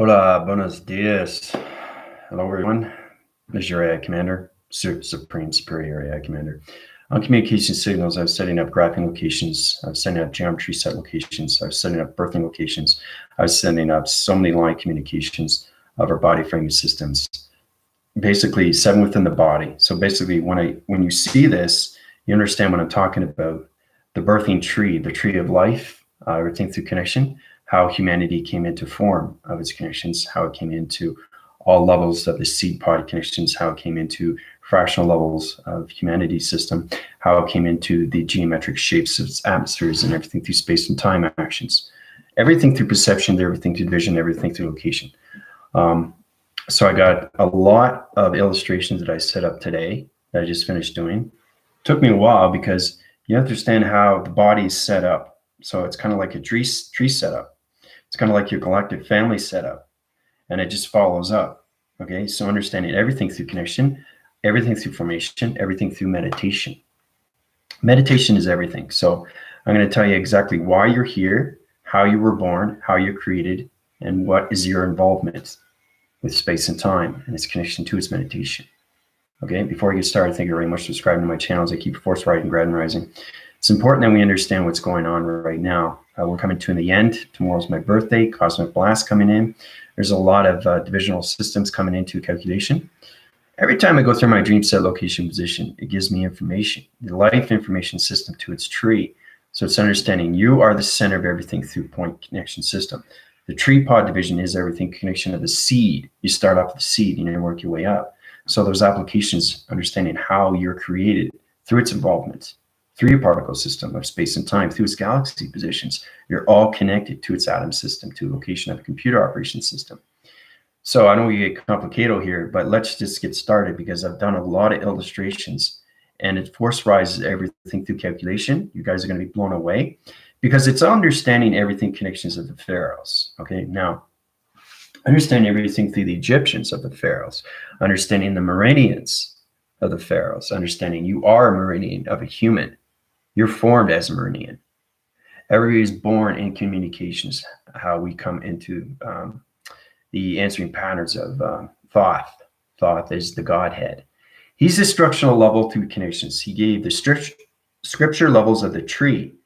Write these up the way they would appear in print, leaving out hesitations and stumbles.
Hola, buenos dias. Hello, everyone. This is your AI Commander, Supreme Superior AI Commander. On communication signals, I was setting up graphing locations. I was setting up geometry set locations. I was setting up birthing locations. I was setting up so many line communications of our body framing systems. Basically, 7 within the body. So basically, when you see this, you understand what I'm talking about. The birthing tree, the tree of life, everything through connection, how humanity came into form of its connections, how it came into all levels of the seed pod connections, how it came into fractional levels of humanity system, how it came into the geometric shapes of its atmospheres and everything through space and time actions, everything through perception, everything through vision, everything through location. So I got a lot of illustrations that I set up today that I just finished doing. Took me a while because you understand how the body is set up. So it's kind of like a tree setup. It's kind of like your galactic family setup, and it just follows up. Okay, so understanding everything through connection, everything through formation, everything through meditation. Meditation is everything. So I'm going to tell you exactly why you're here, how you were born, how you're created, and what is your involvement with space and time and its connection to its meditation. Okay, before I get started, thank you very much for subscribing to my channels. I keep Force Writing, Grad and Rising. It's important that we understand what's going on right now. We're coming to the end. Tomorrow's my birthday, Cosmic Blast coming in. There's a lot of divisional systems coming into calculation. Every time I go through my dream set location position, it gives me information, the life information system to its tree. So it's understanding you are the center of everything through point connection system. The tree pod division is everything connection of the seed. You start off with the seed and you work your way up. So those applications, understanding how you're created through its involvement, through your particle system of space and time, through its galaxy positions, you're all connected to its atom system, to the location of the computer operation system. So I know we get complicated here, but let's just get started because I've done a lot of illustrations and it force rises everything through calculation. You guys are going to be blown away because it's understanding everything connections of the pharaohs. Okay, now understanding everything through the Egyptians of the pharaohs, understanding the Moranians of the pharaohs, understanding you are a Moranian of a human. You're formed as a Moranian. Everybody's born in communications, how we come into the answering patterns of Thoth. Thoth is the Godhead. He's the structural level through connections. He gave the scripture levels of the tree.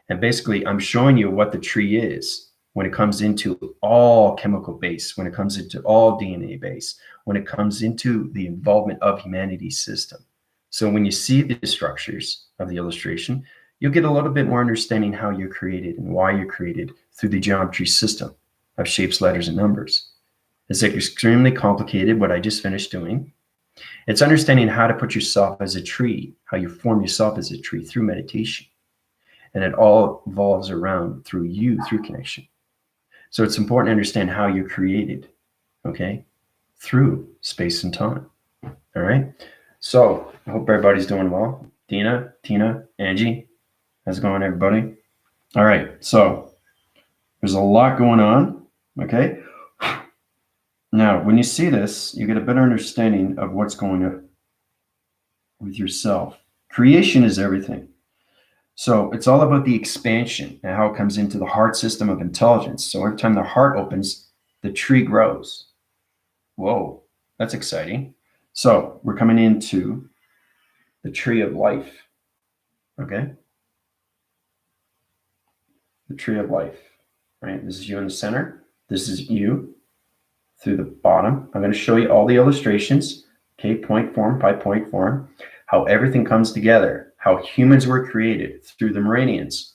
And basically, I'm showing you what the tree is when it comes into all chemical base, when it comes into all DNA base, when it comes into the involvement of humanity's system. So when you see the structures of the illustration, you'll get a little bit more understanding how you're created and why you're created through the geometry system of shapes, letters, and numbers. It's extremely complicated, what I just finished doing. It's understanding how to put yourself as a tree, how you form yourself as a tree through meditation. And it all evolves around through you, through connection. So it's important to understand how you're created, okay, through space and time. All right. So I hope everybody's doing well. Dina, Tina, Angie, how's it going, everybody? All right. So there's a lot going on. Okay. Now, when you see this, you get a better understanding of what's going on with yourself. Creation is everything. So it's all about the expansion and how it comes into the heart system of intelligence. So every time the heart opens, the tree grows. Whoa, that's exciting. So we're coming into the tree of life, okay? The tree of life, right? This is you in the center. This is you through the bottom. I'm going to show you all the illustrations, okay, point form by point form, how everything comes together, how humans were created through the Moranians.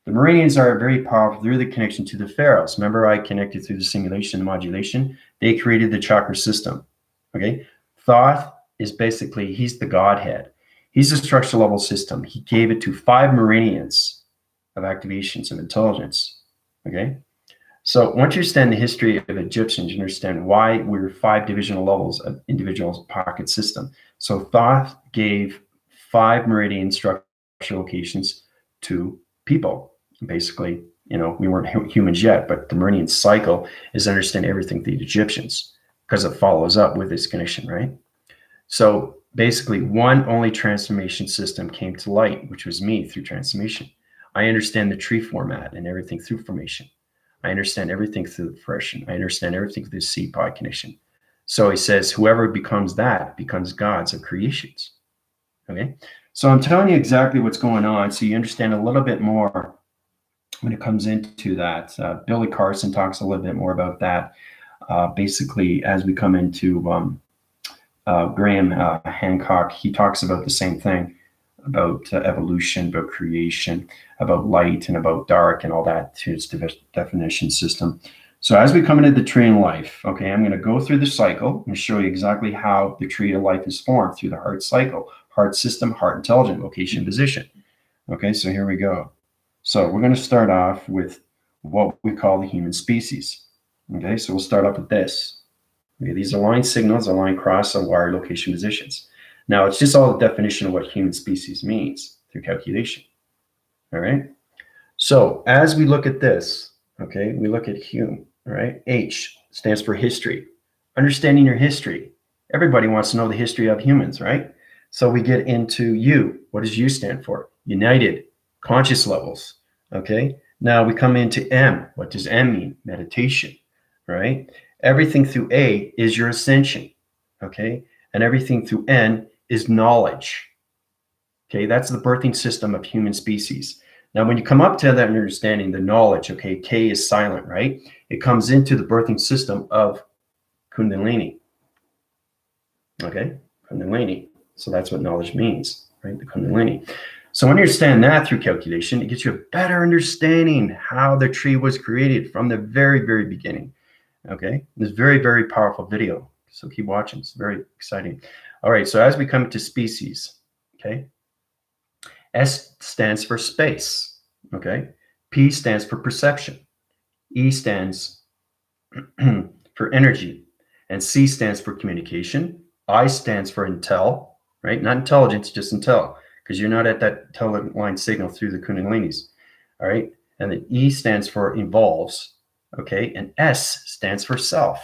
The Moranians are very powerful through the connection to the pharaohs. Remember, I connected through the simulation and modulation. They created the Chakra System, okay? Thoth is basically, he's the Godhead. He's a structural level system. He gave it to 5 Moranians of activations of intelligence, okay? So once you understand the history of Egyptians, you understand why we're 5 divisional levels of individual pocket system. So Thoth gave 5 meridian structural locations to people. Basically, you know, we weren't humans yet, but the meridian cycle is understand everything through the Egyptians because it follows up with this connection, right? So basically, one only transformation system came to light, which was me through transformation. I understand the tree format and everything through formation. I understand everything through the freshen. I understand everything through the seed pod connection. So he says, whoever becomes that becomes gods of creations. Okay. So I'm telling you exactly what's going on, so you understand a little bit more when it comes into that. Billy Carson talks a little bit more about that. Basically, as we come into Graham Hancock, he talks about the same thing, about evolution, about creation, about light and about dark and all that to its definition system. So as we come into the tree of life, okay, I'm going to go through the cycle and show you exactly how the tree of life is formed through the heart cycle, heart system, heart intelligent, location, position. Okay, so here we go. So we're going to start off with what we call the human species. Okay, so we'll start off with this. Okay, these are line signals, a line cross, a wire, location, positions. Now, it's just all the definition of what human species means through calculation. All right. So as we look at this, okay, we look at human, all right? H stands for history. Understanding your history. Everybody wants to know the history of humans, right? So we get into U. What does U stand for? United, conscious levels, okay? Now we come into M. What does M mean? Meditation, right? Everything through A is your ascension, okay? And everything through N is knowledge, okay? That's the birthing system of human species. Now, when you come up to that understanding, the knowledge, okay, K is silent, right? It comes into the birthing system of Kundalini, okay? Kundalini. So that's what knowledge means, right? The Kundalini. So when you understand that through calculation, it gets you a better understanding how the tree was created from the very, very beginning, okay? This very, very powerful video. So keep watching. It's very exciting. All right, so as we come to species, okay? S stands for space, okay? P stands for perception. E stands for energy. And C stands for communication. I stands for intel, right? Not intelligence, just intel, because you're not at that line signal through the Kundalinis, all right? And then E stands for evolves, okay? And S stands for self,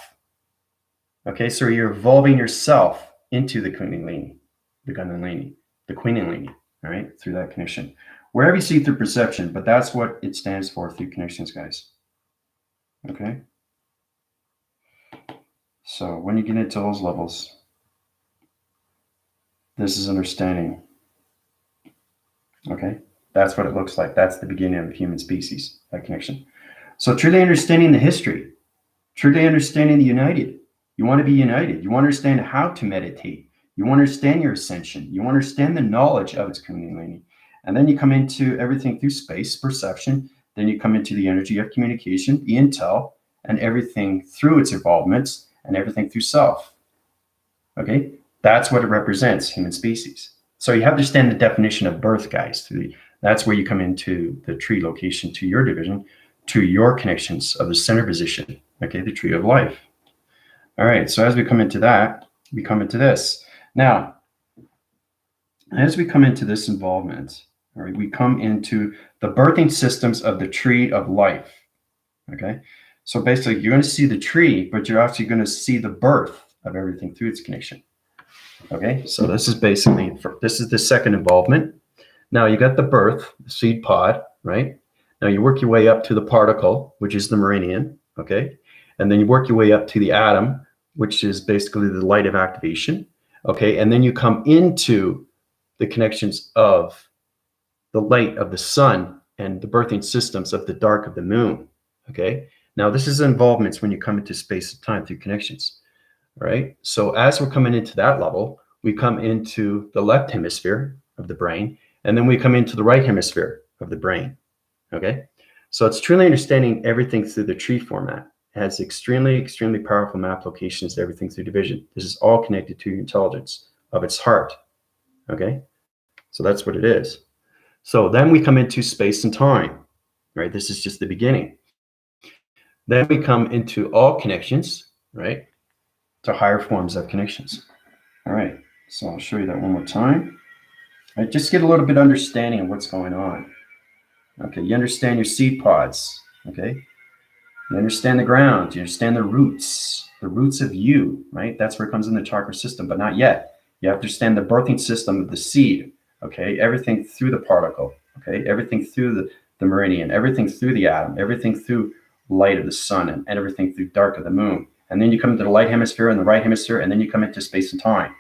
okay? So you're evolving yourself into the Kundalini, the Kundalini, all right, through that connection. Wherever you see through perception, but that's what it stands for through connections, guys. Okay? So when you get into those levels, this is understanding. Okay? That's what it looks like. That's the beginning of the human species, that connection. So truly understanding the history, truly understanding the united. You want to be united. You want to understand how to meditate. You want to understand your ascension. You want to understand the knowledge of its Kundalini. And then you come into everything through space, perception. Then you come into the energy of communication, the intel, and everything through its involvements, and everything through self. Okay? That's what it represents, human species. So you have to understand the definition of birth, guys. That's where you come into the tree location to your division, to your connections of the center position, okay, the tree of life. All right, so as we come into that, we come into this. Now, as we come into this involvement, all right, we come into the birthing systems of the tree of life, okay? So basically, you're going to see the tree, but you're actually going to see the birth of everything through its connection, okay? So this is basically, this is the second involvement. Now you got the birth, the seed pod, right? Now you work your way up to the particle, which is the meridian, okay? And then you work your way up to the atom, which is basically the light of activation, okay? And then you come into the connections of the light of the sun and the birthing systems of the dark of the moon, okay? Now this is involvements when you come into space and time through connections, all right? So as we're coming into that level, we come into the left hemisphere of the brain, and then we come into the right hemisphere of the brain, okay? So it's truly understanding everything through the tree format. It has extremely, extremely powerful map locations to everything through division. This is all connected to your intelligence of its heart, okay? So that's what it is. So then we come into space and time, right? This is just the beginning. Then we come into all connections, right? To higher forms of connections. All right, so I'll show you that one more time. All right, just get a little bit of understanding of what's going on. Okay, you understand your seed pods, okay? You understand the ground, you understand the roots of you, right? That's where it comes in the chakra system, but not yet. You have to understand the birthing system of the seed, okay? Everything through the particle, okay? Everything through the meridian, everything through the atom, everything through light of the sun and everything through dark of the moon. And then you come into the light hemisphere and the right hemisphere, and then you come into space and time.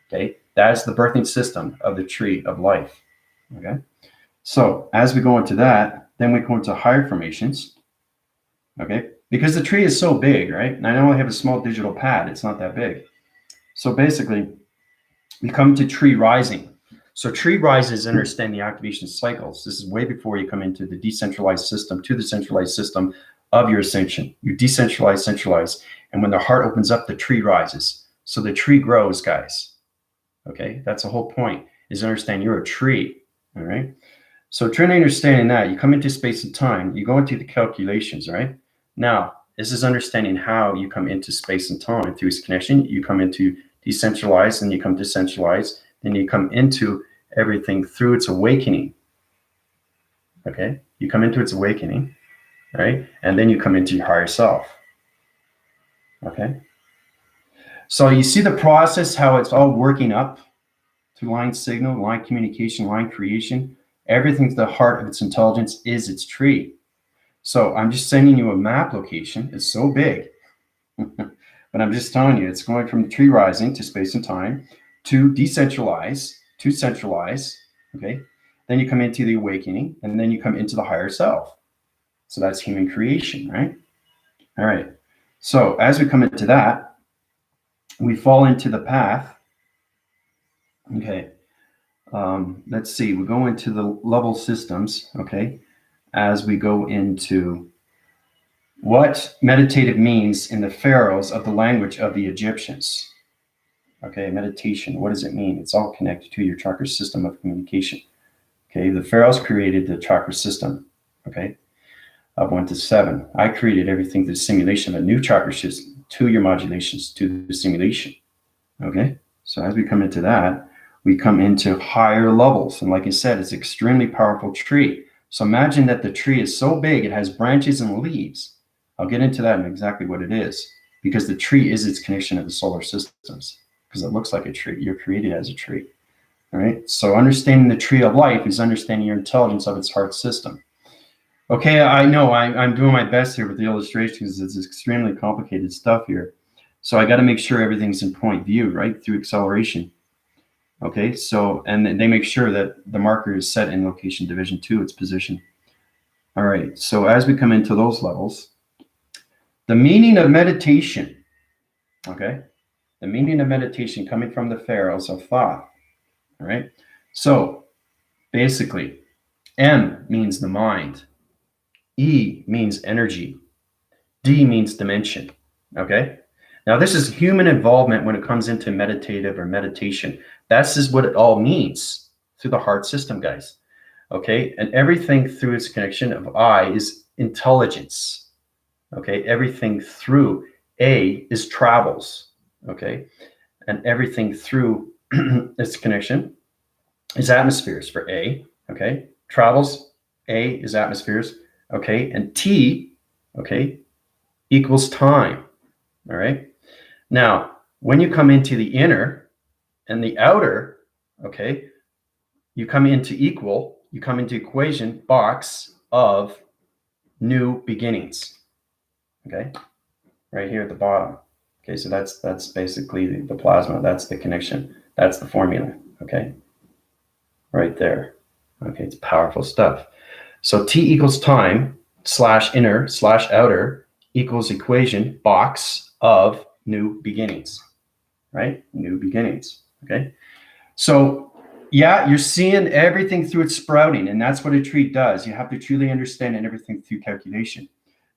Okay, that is the birthing system of the tree of life. Okay, so as we go into that, then we go into higher formations. Okay, because the tree is so big, right? And I only have a small digital pad, it's not that big. So basically, we come to tree rising. So tree rises understand the activation cycles. This is way before you come into the decentralized system to the centralized system of your ascension. You decentralize, centralize, and when the heart opens up, the tree rises. So the tree grows, guys. Okay, that's the whole point, is understand you're a tree. All right. So trying to understand that, you come into space and time, you go into the calculations, right? Now, this is understanding how you come into space and time through this connection. You come into decentralized, and you come decentralized, then you come into everything through its awakening. Okay, you come into its awakening, right? And then you come into your higher self. Okay, so you see the process, how it's all working up to line signal, line communication, line creation. Everything to the heart of its intelligence is its tree. So I'm just sending you a map location. It's so big, but I'm just telling you, it's going from the tree rising to space and time to decentralize to centralize. Okay, then you come into the awakening, and then you come into the higher self. So that's human creation, right? All right. So as we come into that, we fall into the path. Okay. Let's see. We go into the level systems. Okay. As we go into what meditative means in the pharaohs of the language of the Egyptians. Okay, meditation, what does it mean? It's all connected to your chakra system of communication. Okay, the pharaohs created the chakra system, okay, of 1 to 7. I created everything through the simulation of a new chakra system to your modulations to the simulation. Okay, so as we come into that, we come into higher levels. And like I said, it's an extremely powerful tree. So imagine that the tree is so big, it has branches and leaves. I'll get into that and exactly what it is, because the tree is its connection to the solar systems, because it looks like a tree. You're created as a tree. All right. So understanding the tree of life is understanding your intelligence of its heart system. Okay, I know I'm doing my best here with the illustrations. It's extremely complicated stuff here. So I got to make sure everything's in point view, right, through acceleration. Okay, so, and they make sure that the marker is set in location division 2, its position. All right, so as we come into those levels, the meaning of meditation, okay, the meaning of meditation coming from the pharaohs of Thoth. All right, so basically, M means the mind, E means energy, D means dimension. Okay, now this is human involvement when it comes into meditative or meditation. That's just what it all means through the heart system, guys. Okay, and everything through its connection of I is intelligence. Okay, everything through A is travels. Okay, and everything through its connection is atmospheres for A. Okay, travels, A is atmospheres. Okay, and T, okay, equals time. All right, now when you come into the inner and the outer, okay, you come into equal, you come into equation box of new beginnings. Okay, right here at the bottom. Okay, so that's basically the plasma. That's the connection. That's the formula. Okay, right there. Okay, it's powerful stuff. So T equals time slash inner slash outer equals equation box of new beginnings. Right, new beginnings. Okay, so yeah, you're seeing everything through its sprouting, and that's what a tree does. You have to truly understand everything through calculation.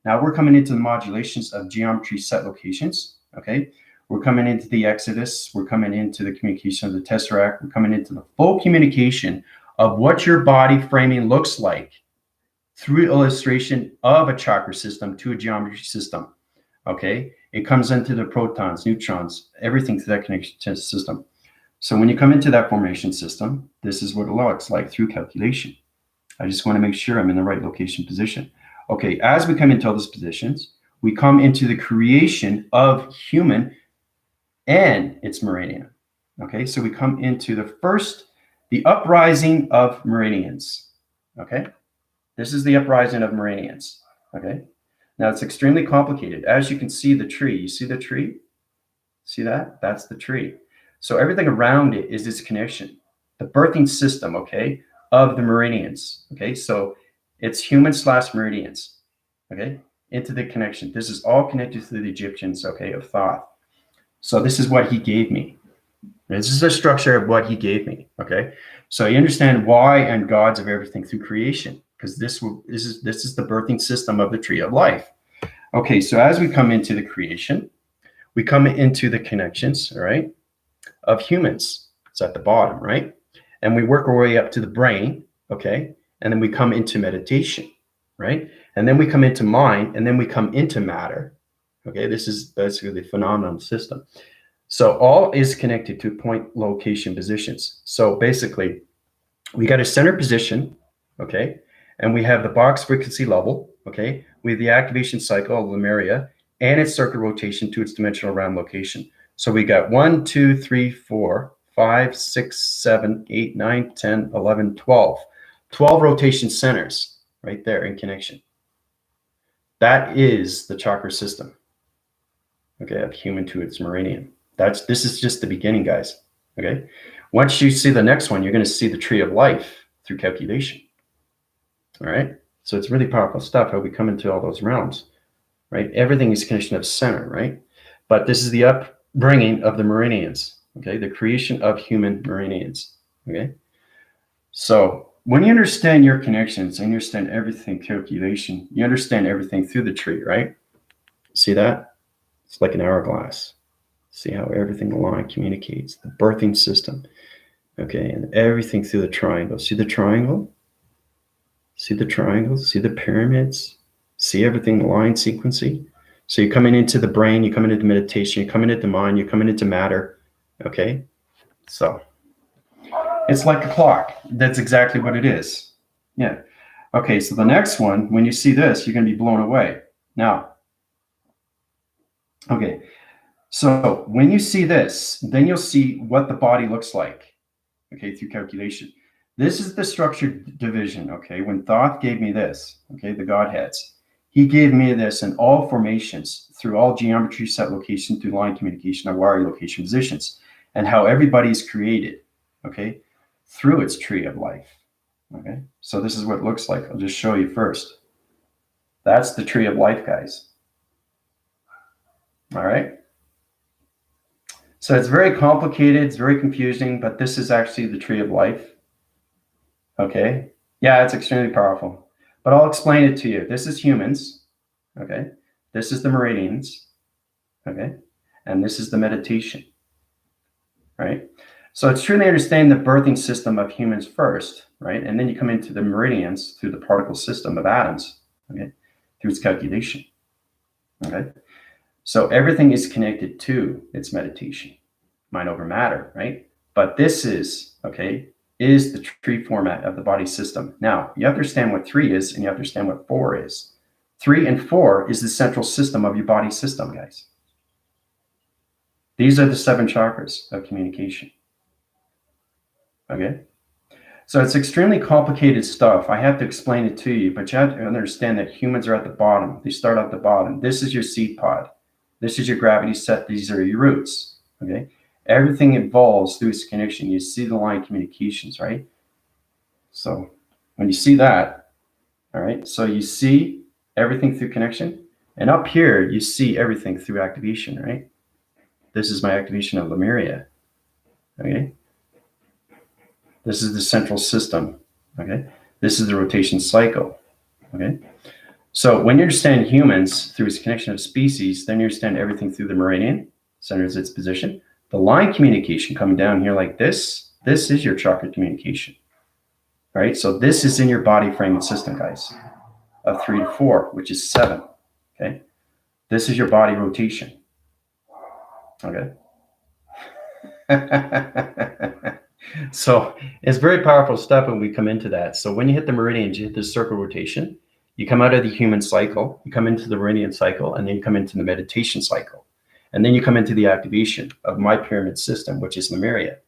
Now we're coming into the modulations of geometry set locations. Okay, we're coming into the Exodus. We're coming into the communication of the Tesseract. We're coming into the full communication of what your body framing looks like through illustration of a chakra system to a geometry system. Okay, it comes into the protons, neutrons, everything through that connection to the system. So when you come into that formation system, this is what it looks like through calculation. I just want to make sure I'm in the right location position. Okay, as we come into all those positions, we come into the creation of human and its meridian. Okay, so we come into the uprising of meridians. Okay, this is the uprising of meridians. Okay, Now, it's extremely complicated. As you can see the tree, you see the tree? See that? That's the tree. So everything around it is this connection, the birthing system, okay, of the Meridians, okay? So it's human/Meridians, okay, into the connection. This is all connected to the Egyptians, okay, of Thoth. So this is what he gave me. This is the structure of what he gave me, okay? So you understand why and gods of everything through creation, because this is the birthing system of the tree of life. Okay, so as we come into the creation, we come into the connections, all right, of humans. It's at the bottom, right? And we work our way up to the brain, okay? And then we come into meditation, right? And then we come into mind, and then we come into matter, okay? This is basically the phenomenon system. So all is connected to point, location, positions. So basically, we got a center position, okay? And we have the box frequency level, okay? We have the activation cycle of Lemuria and its circuit rotation to its dimensional round location. So we got 1, 2, 3, 4, 5, 6, 7, 8, 9, 10, 11, 12. 12 rotation centers right there in connection. That is the chakra system, okay, of human to its meridian. This is just the beginning, guys, okay? Once you see the next one, you're going to see the tree of life through calculation, all right? So it's really powerful stuff, how we come into all those realms, right? Everything is connection of center, right? But this is the upbringing of the meridians, okay? The creation of human meridians, okay? So when you understand your connections and you understand everything calculation, you understand everything through the tree, right? See that? It's like an hourglass. See how everything aligned communicates, the birthing system, okay, and everything through the triangle. See the triangle? See the triangles? See the pyramids? See everything line sequencing? So you're coming into the brain, you're coming into meditation, you're coming into mind, you're coming into matter, okay? So it's like a clock. That's exactly what it is. Yeah. Okay, so the next one, when you see this, you're going to be blown away. Now, okay. So when you see this, then you'll see what the body looks like, okay, through calculation. This is the structured division, okay? When Thoth gave me this, okay, the Godheads, he gave me this in all formations, through all geometry, set location, through line communication, or wire location positions, and how everybody is created, okay, through its tree of life, okay? So this is what it looks like. I'll just show you first. That's the tree of life, guys. All right? So it's very complicated, it's very confusing, but this is actually the tree of life. Okay? Yeah, it's extremely powerful. But I'll explain it to you. This is humans. Okay? This is the meridians. Okay? And this is the meditation. Right? So it's truly understanding the birthing system of humans first, right? And then you come into the meridians through the particle system of atoms, okay? Through its calculation. Okay? So everything is connected to its meditation, mind over matter, right? But this is, okay, is the tree format of the body system. Now, you understand what 3 is and you understand what 4 is. 3 and 4 is the central system of your body system, guys. These are the 7 chakras of communication. Okay? So it's extremely complicated stuff. I have to explain it to you, but you have to understand that humans are at the bottom. They start at the bottom. This is your seed pod. This is your gravity set. These are your roots, okay? Everything evolves through its connection. You see the line communications, right? So when you see that, all right, so you see everything through connection. And up here, you see everything through activation, right? This is my activation of Lemuria, okay? This is the central system, okay? This is the rotation cycle, okay? So when you understand humans through its connection of species, then you understand everything through the meridian, centers its position. The line communication coming down here like this is your chakra communication, all right? So this is in your body frame and system, guys, of 3 to 4, which is 7, okay? This is your body rotation, okay? So it's very powerful stuff when we come into that. So when you hit the meridians, you hit the circle rotation, you come out of the human cycle, you come into the meridian cycle, and then you come into the meditation cycle. And then you come into the activation of my pyramid system, which is Lemuria,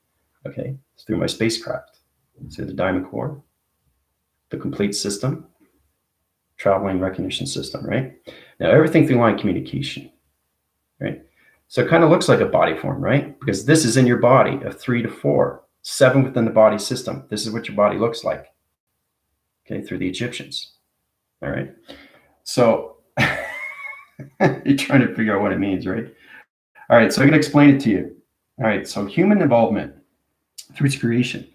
okay? It's through my spacecraft. So the diamond core, the complete system, traveling recognition system, right? Now, everything through line communication, right? So it kind of looks like a body form, right? Because this is in your body of 3 to 4, 7 within the body system. This is what your body looks like, okay, through the Egyptians, all right? So you're trying to figure out what it means, right? All right, so I'm going to explain it to you. All right, so human involvement through its creation.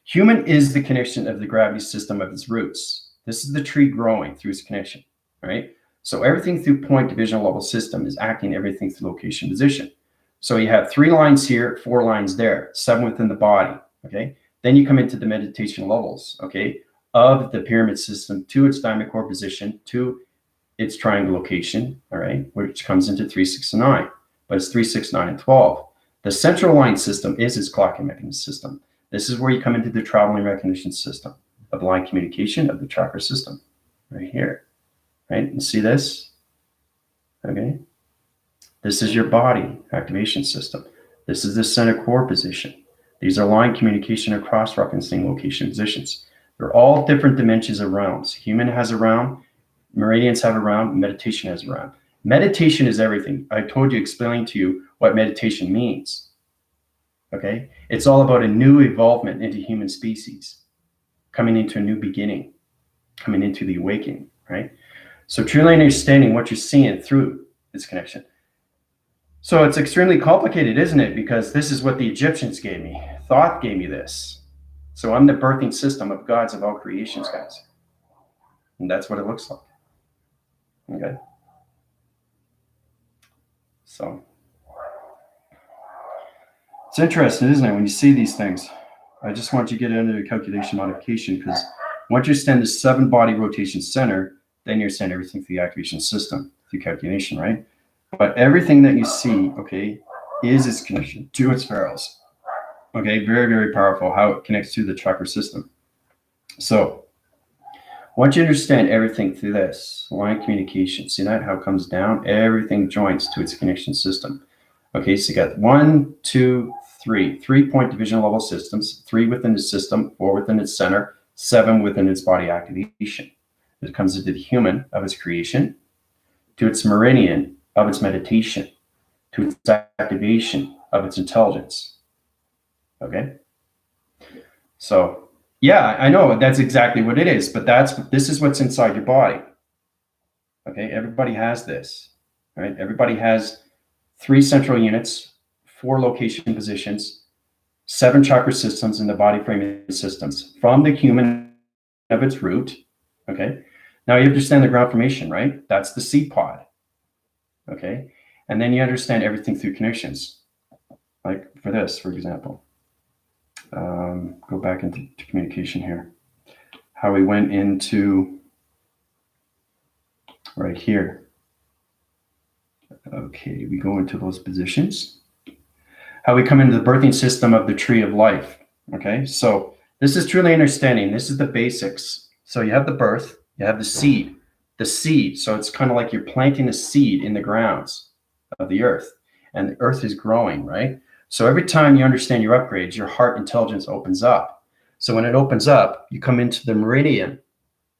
Human is the connection of the gravity system of its roots. This is the tree growing through its connection, right? So everything through point division level system is acting everything through location position. So you have 3 lines here, 4 lines there, 7 within the body, okay? Then you come into the meditation levels, okay, of the pyramid system to its diamond core position, to its triangle location, all right, which comes into 3, 6, and 9, but it's 3, 6, 9, and 12. The central line system is its clocking mechanism system. This is where you come into the traveling recognition system of line communication of the chakra system, right here, right? You see this? Okay. This is your body activation system. This is the center core position. These are line communication across referencing location positions. They're all different dimensions of realms. Human has a realm, meridians have a realm, meditation has a realm. Meditation is everything. I told you, explaining to you what meditation means. Okay, it's all about a new evolvement into human species, coming into a new beginning, coming into the awakening, right? So truly understanding what you're seeing through this connection. So it's extremely complicated, isn't it? Because this is what the Egyptians gave me. Thoth gave me this. So I'm the birthing system of gods of all creations, guys. And that's what it looks like. Okay. So it's interesting, isn't it, when you see these things? I just want you to get into the calculation modification, because once you understand the 7 body rotation center, then you understand everything through the activation system, through calculation, right? But everything that you see, okay, is its connection to its pharaohs. Okay, very, very powerful how it connects to the chakra system. So once you understand everything through this line communication, see that, how it comes down? Everything joins to its connection system. Okay, so you got 1, 2, 3, 3-point division level systems, 3 within the system, 4 within its center, 7 within its body activation. It comes into the human of its creation, to its meridian of its meditation, to its activation of its intelligence. Okay? So, yeah, I know that's exactly what it is, but this is what's inside your body. Okay, everybody has this, right? Everybody has 3 central units, 4 location positions, 7 chakra systems in the body framing systems from the human of its root. Okay. Now you understand the ground formation, right? That's the seed pod. Okay. And then you understand everything through connections. Like for this, for example, go back into communication here. How we went into right here. Okay, we go into those positions. How we come into the birthing system of the tree of life. Okay, so this is truly understanding. This is the basics. So you have the birth, you have the seed. The seed, so it's kind of like you're planting a seed in the grounds of the earth, and the earth is growing, right? So every time you understand your upgrades, your heart intelligence opens up. So when it opens up, you come into the meridian,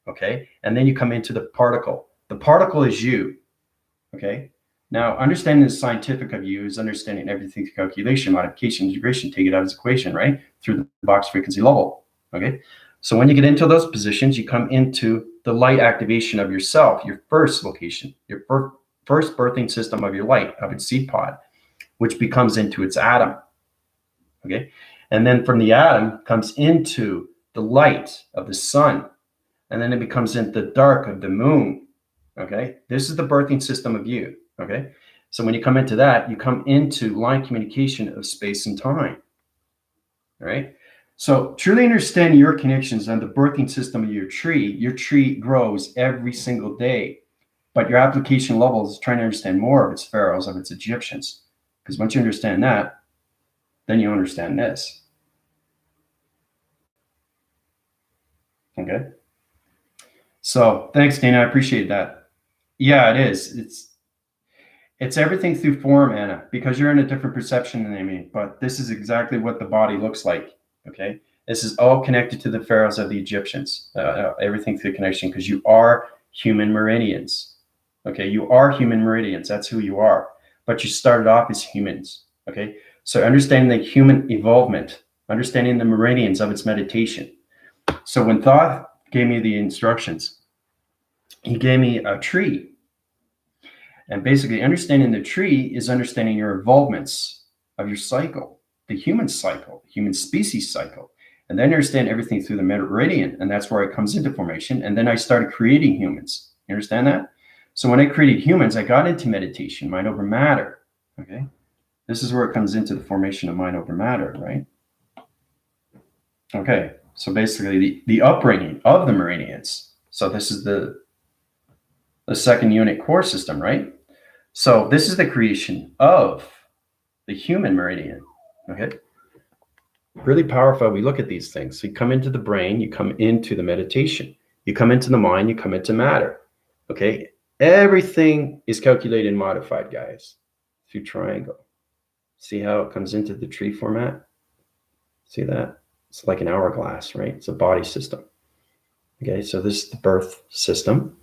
okay? And then you come into the particle. The particle is you, okay? Now, understanding the scientific of you is understanding everything through calculation, modification, integration, take it out of its equation, right? Through the box frequency level, okay? So when you get into those positions, you come into the light activation of yourself, your first location, your first birthing system of your light, of its seed pod, which becomes into its atom, okay? And then from the atom comes into the light of the sun, and then it becomes into the dark of the moon, okay? This is the birthing system of you. Okay, so when you come into that, you come into line communication of space and time. All right, so truly understand your connections and the birthing system of your tree grows every single day, but your application level is trying to understand more of its pharaohs, of its Egyptians, because once you understand that, then you understand this. Okay, so thanks, Dana, I appreciate that. Yeah, it is. It's everything through form, Anna, because you're in a different perception than me, but this is exactly what the body looks like, okay? This is all connected to the pharaohs of the Egyptians, everything through connection, because you are human meridians. Okay, you are human meridians. That's who you are. But you started off as humans. Okay, so understanding the human evolvement, understanding the meridians of its meditation. So when Thoth gave me the instructions, he gave me a tree. And basically, understanding the tree is understanding your evolvements of your cycle, the human species cycle. And then understand everything through the meridian. And that's where it comes into formation. And then I started creating humans. You understand that? So when I created humans, I got into meditation, mind over matter. Okay. This is where it comes into the formation of mind over matter, right? Okay. So basically the upbringing of the meridians. So this is the second unit core system, right? So this is the creation of the human meridian. Okay. Really powerful. We look at these things. So you come into the brain, you come into the meditation, you come into the mind, you come into matter. Okay. Everything is calculated and modified, guys, through triangle. See how it comes into the tree format? See that? It's like an hourglass, right? It's a body system. Okay. So this is the birth system.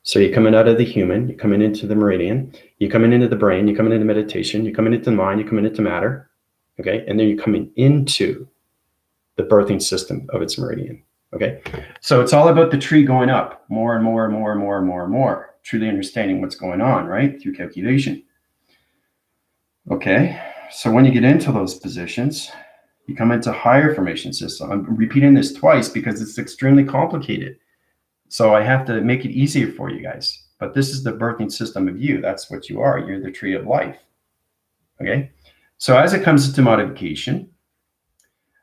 So you're coming out of the human, you're coming into the meridian, you're coming into the brain, you're coming into meditation, you're coming into the mind, you're coming into matter. Okay. And then you're coming into the birthing system of its meridian. Okay. So it's all about the tree going up more and more and more and more and more and more, truly understanding what's going on, right? Through calculation. Okay. So when you get into those positions, you come into higher formation system. I'm repeating this twice because it's extremely complicated. So I have to make it easier for you guys. But this is the birthing system of you. That's what you are. You're the tree of life. Okay. So as it comes into modification,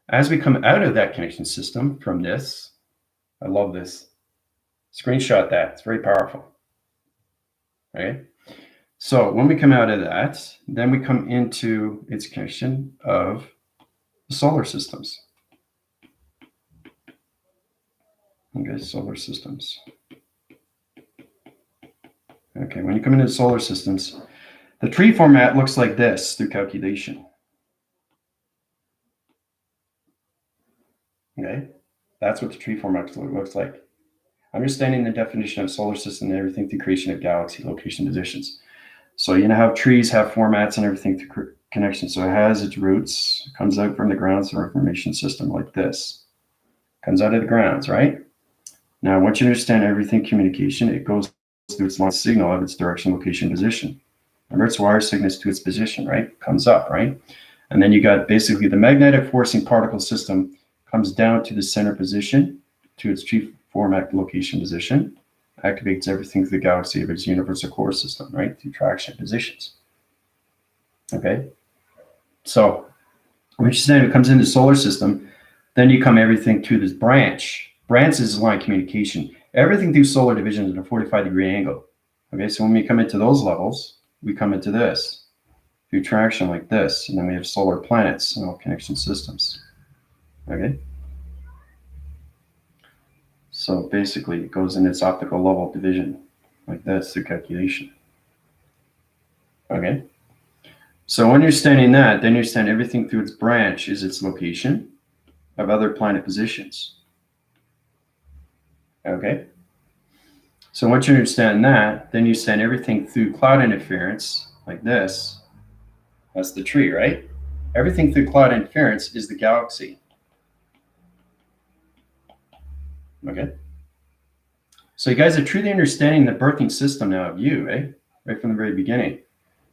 as we come out of that connection system from this, I love this. Screenshot that. It's very powerful. Okay. So when we come out of that, then we come into its connection of the solar systems. Okay, solar systems. Okay, when you come into solar systems, the tree format looks like this through calculation. Okay, that's what the tree format looks like. Understanding the definition of solar system and everything through creation of galaxy location positions. So you know how trees have formats and everything through connection. So it has its roots, comes out from the grounds of our formation system like this. Comes out of the grounds, right? Now, once you understand everything communication, it goes through its line signal of its direction, location, position. Remember, its wire signals to its position, right? Comes up, right? And then you got basically the magnetic forcing particle system comes down to the center position, to its tree format location position, activates everything through the galaxy of its universal core system, right? Through traction positions. Okay? So, when you say it comes into the solar system, then you come everything to this branch. Branch is line communication. Everything through solar division is at a 45-degree angle. Okay, so when we come into those levels, we come into this through traction like this, and then we have solar planets and all connection systems. Okay. So basically, it goes in its optical level division like this through calculation. Okay. So understanding that, then you understand everything through its branch is its location of other planet positions. Okay. So once you understand that, then you understand everything through cloud interference like this. That's the tree, right? Everything through cloud interference is the galaxy. Okay. So you guys are truly understanding the birthing system now of you, eh? Right from the very beginning.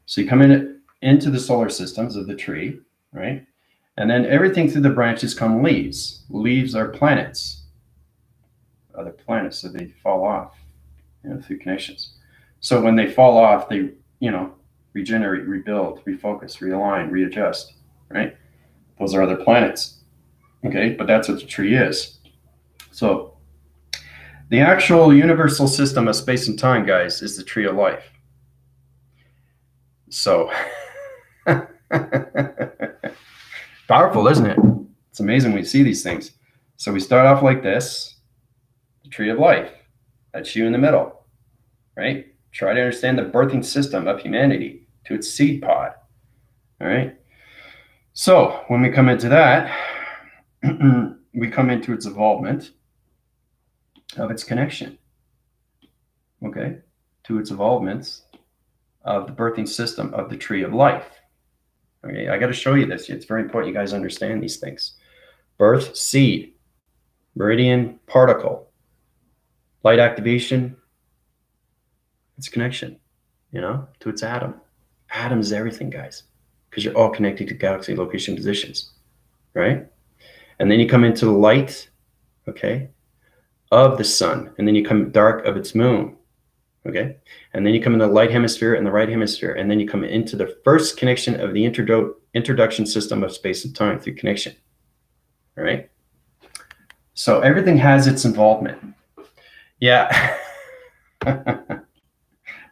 So you come into the solar systems of the tree, right? And then everything through the branches come leaves. Leaves are planets. Other planets, so they fall off, through connections. So when they fall off, they, regenerate, rebuild, refocus, realign, readjust, right? Those are other planets. Okay, but that's what the tree is. So the actual universal system of space and time, guys, is the tree of life. So powerful, isn't it? It's amazing when you see these things. So we start off like this, the tree of life. That's you in the middle, right? Try to understand the birthing system of humanity to its seed pod. All right. So when we come into that, we come into its evolvement of its connection. okay, to its involvements of the birthing system of the tree of life. Okay, I got to show you this. It's very important you guys understand these things. Birth, seed, meridian, particle, light activation, its connection, to its atom. Atom is everything, guys, because you're all connected to galaxy location positions, right? And then you come into the light, okay, of the sun, and then you come dark of its moon, okay? And then you come in the light hemisphere and the right hemisphere, and then you come into the first connection of the introduction system of space and time through connection, all right? So everything has its involvement. Yeah.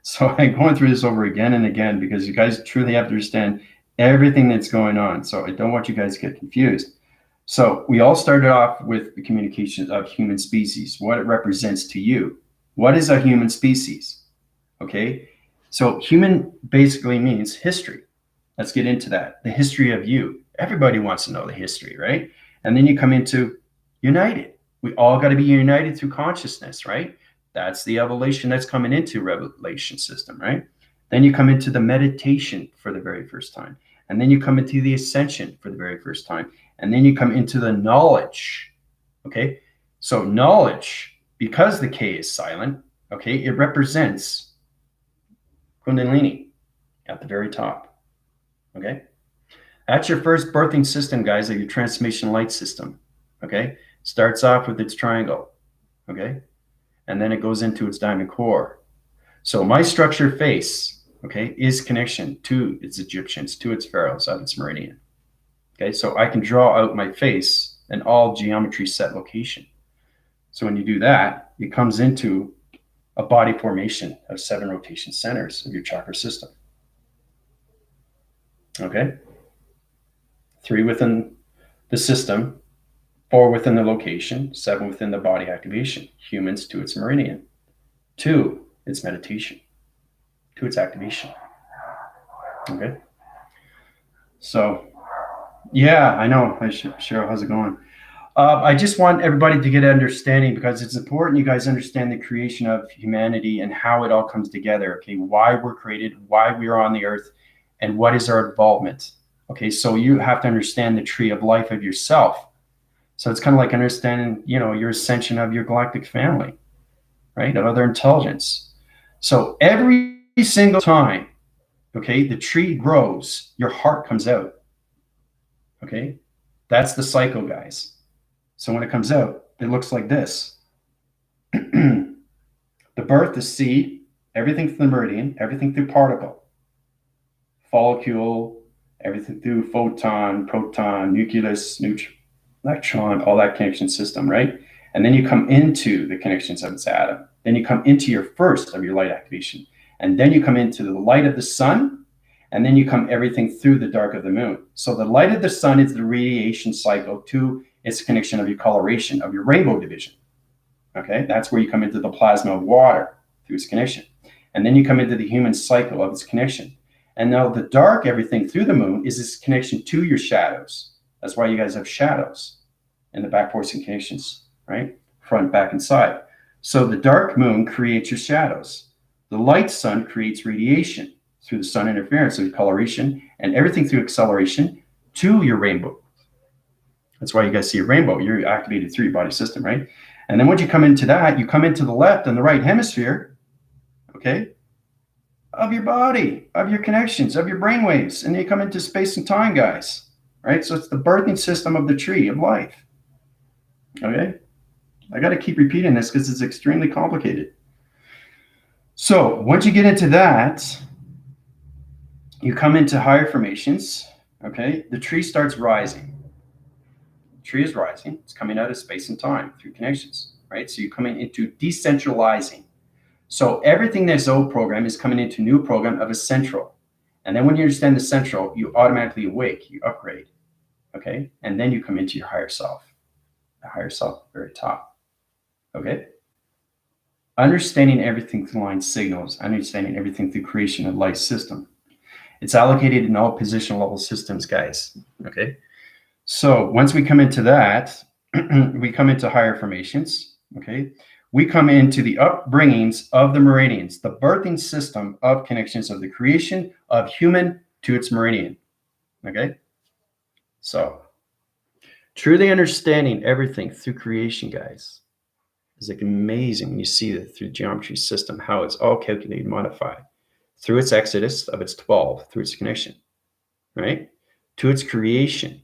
So I'm going through this over again and again because you guys truly have to understand everything that's going on. So I don't want you guys to get confused. So we all started off with the communication of human species, what it represents to you. What is a human species? Okay, so human basically means history. Let's get into that. The history of you. Everybody wants to know the history, right? And then you come into united. We all got to be united through consciousness, right? That's the evolution that's coming into revelation system, right? Then you come into the meditation for the very first time. And then you come into the ascension for the very first time. And then you come into the knowledge, okay? So knowledge, because the K is silent, okay, it represents Kundalini at the very top, okay? That's your first birthing system, guys, of your transformation light system, okay? Starts off with its triangle, okay? And then it goes into its diamond core. So my structure face, okay, is connection to its Egyptians, to its pharaohs of its meridian. Okay, so I can draw out my face in all geometry set location. So when you do that, it comes into a body formation of 7 rotation centers of your chakra system. Okay, 3 within the system, 4 within the location, 7 within the body activation. Humans to its meridian. 2, its meditation. To its activation. Okay. So, yeah, I know. Hi, Cheryl, how's it going? I just want everybody to get an understanding because it's important you guys understand the creation of humanity and how it all comes together. Okay, why we're created, why we are on the earth, and what is our involvement. Okay, so you have to understand the tree of life of yourself. So it's kind of like understanding, your ascension of your galactic family, right, of other intelligence. So every single time, okay, the tree grows, your heart comes out. Okay, that's the cycle, guys. So when it comes out, it looks like this. The birth, the seed, everything through the meridian, everything through particle, follicle, everything through photon, proton, nucleus, neutron, electron, all that connection system, right? And then you come into the connections of its atom. Then you come into your first of your light activation. And then you come into the light of the sun. And then you come everything through the dark of the moon. So the light of the sun is the radiation cycle to its connection of your coloration, of your rainbow division. Okay, that's where you come into the plasma of water through its connection. And then you come into the human cycle of its connection. And now the dark, everything through the moon is its connection to your shadows. That's why you guys have shadows in the back portion connections, right? Front, back, and side. So the dark moon creates your shadows. The light sun creates radiation through the sun interference, so your coloration, and everything through acceleration to your rainbow. That's why you guys see a rainbow. You're activated through your body system, right? And then once you come into that, you come into the left and the right hemisphere, okay, of your body, of your connections, of your brain waves. And then you come into space and time, guys, right? So it's the birthing system of the tree of life, okay? I got to keep repeating this because it's extremely complicated. So once you get into that, you come into higher formations, okay? The tree starts rising. The tree is rising. It's coming out of space and time through connections, right? So you're coming into decentralizing. So everything that's old program is coming into new program of a central. And then when you understand the central, you automatically awake, you upgrade, okay? And then you come into your higher self, the higher self at the very top, okay? Understanding everything through line signals, understanding everything through creation of light system. It's allocated in all positional level systems, guys, okay? So once we come into that, we come into higher formations, okay? we come into the upbringings of the Meridians, the birthing system of connections of the creation of human to its Meridian. Okay? So, truly understanding everything through creation, guys, is like amazing when you see that through geometry system, how it's all calculated, modified through its exodus of its 12, through its connection, right? To its creation,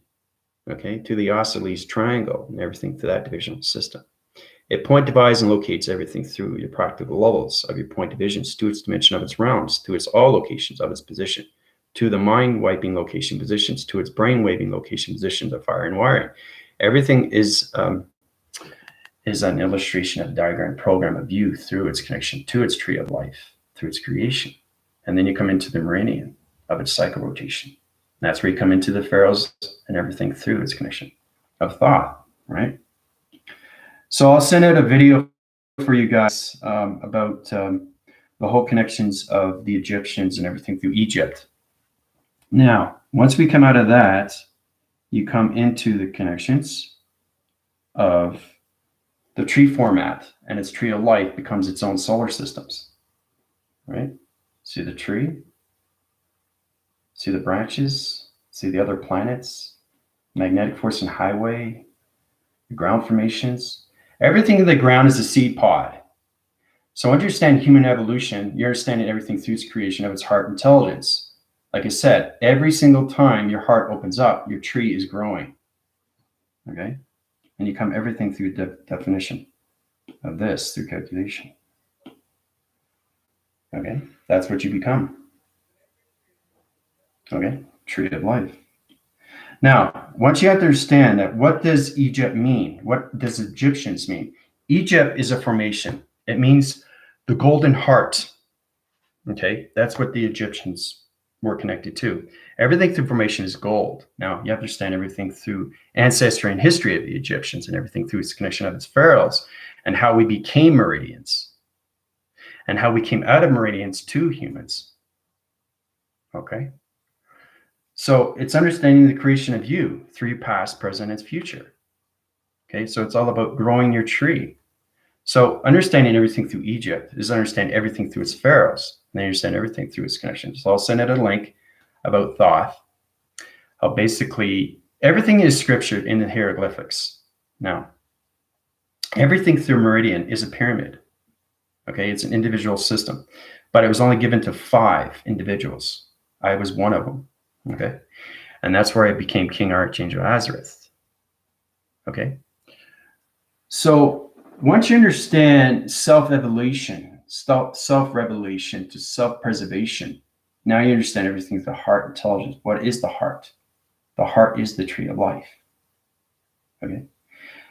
okay? To the isosceles triangle and everything to that divisional system. It point divides and locates everything through your practical levels of your point divisions to its dimension of its realms, to its all locations of its position, to the mind wiping location positions, to its brain waving location positions of fire and wiring. Everything is an illustration of a diagram program of you through its connection to its tree of life, through its creation. And then you come into the meridian of its cycle rotation. And that's where you come into the pharaohs and everything through its connection of Thoth, right? So I'll send out a video for you guys about the whole connections of the Egyptians and everything through Egypt. Now, once we come out of that, you come into the connections of the tree format, and its tree of life becomes its own solar systems, right? See the tree, see the branches, see the other planets, magnetic force and highway, the ground formations. Everything in the ground is a seed pod. So understand human evolution, you're understanding everything through its creation of its heart intelligence. Like I said, every single time your heart opens up, your tree is growing, okay? And you come everything through definition of this, through calculation. Okay, that's what you become. Okay, tree of life. Now, once you have to understand that, what does Egypt mean? What does Egyptians mean? Egypt is a formation. It means the golden heart. Okay, that's what the Egyptians were connected to. Everything through formation is gold. Now, you have to understand everything through ancestry and history of the Egyptians, and everything through its connection of its pharaohs, and how we became meridians, and how we came out of meridians to humans. Okay? So it's understanding the creation of you through your past, present, and future. Okay? So it's all about growing your tree. So understanding everything through Egypt is understand everything through its pharaohs, and they understand everything through its connections. So I'll send out a link about Thoth. How basically everything is scriptured in the hieroglyphics. Now, everything through Meridian is a pyramid. Okay, it's an individual system, but it was only given to 5 individuals. I was one of them. Okay, and that's where I became King Archangel Azareth. Okay, so once you understand self-evolution, self-revelation to self-preservation, now you understand everything through the heart intelligence. What is the heart? The heart is the tree of life. Okay,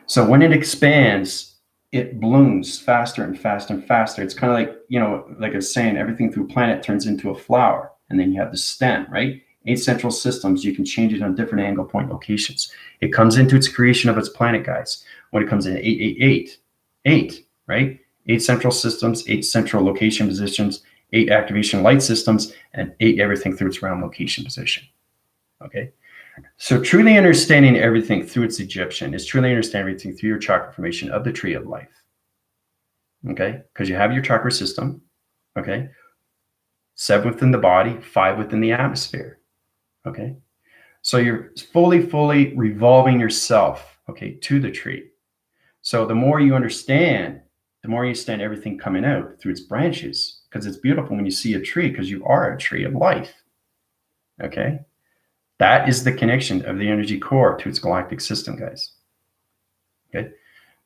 so when it expands, it blooms faster and faster and faster. It's kind of like, you know, like I was saying, everything through planet turns into a flower, and then you have the stem, right? 8 central systems, you can change it on different angle point locations. It comes into its creation of its planet, guys. When it comes in 8, right? 8 central systems, 8 central location positions, 8 activation light systems, and 8 everything through its round location position. Okay. So truly understanding everything through its Egyptian is truly understanding everything through your chakra formation of the tree of life. Okay, because you have your chakra system. Okay, 7 within the body, 5 within the atmosphere. Okay, so you're fully revolving yourself, okay, to the tree. So the more you understand, the more you understand everything coming out through its branches, because it's beautiful when you see a tree, because you are a tree of life. Okay. That is the connection of the energy core to its galactic system, guys. Okay.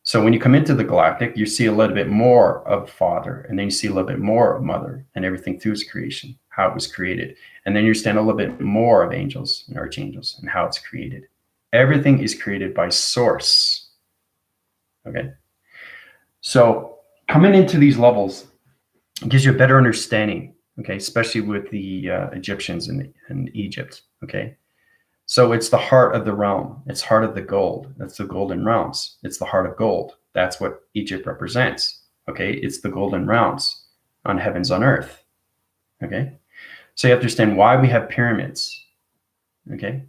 So when you come into the galactic, you see a little bit more of Father, and then you see a little bit more of Mother, and everything through its creation, how it was created. And then you understand a little bit more of angels and archangels and how it's created. Everything is created by Source. Okay. So coming into these levels gives you a better understanding, okay, especially with the Egyptians and Egypt, okay. So it's the heart of the realm. It's heart of the gold. That's the golden realms. It's the heart of gold. That's what Egypt represents. Okay. It's the golden realms on heavens on earth. Okay. So you have to understand why we have pyramids. Okay.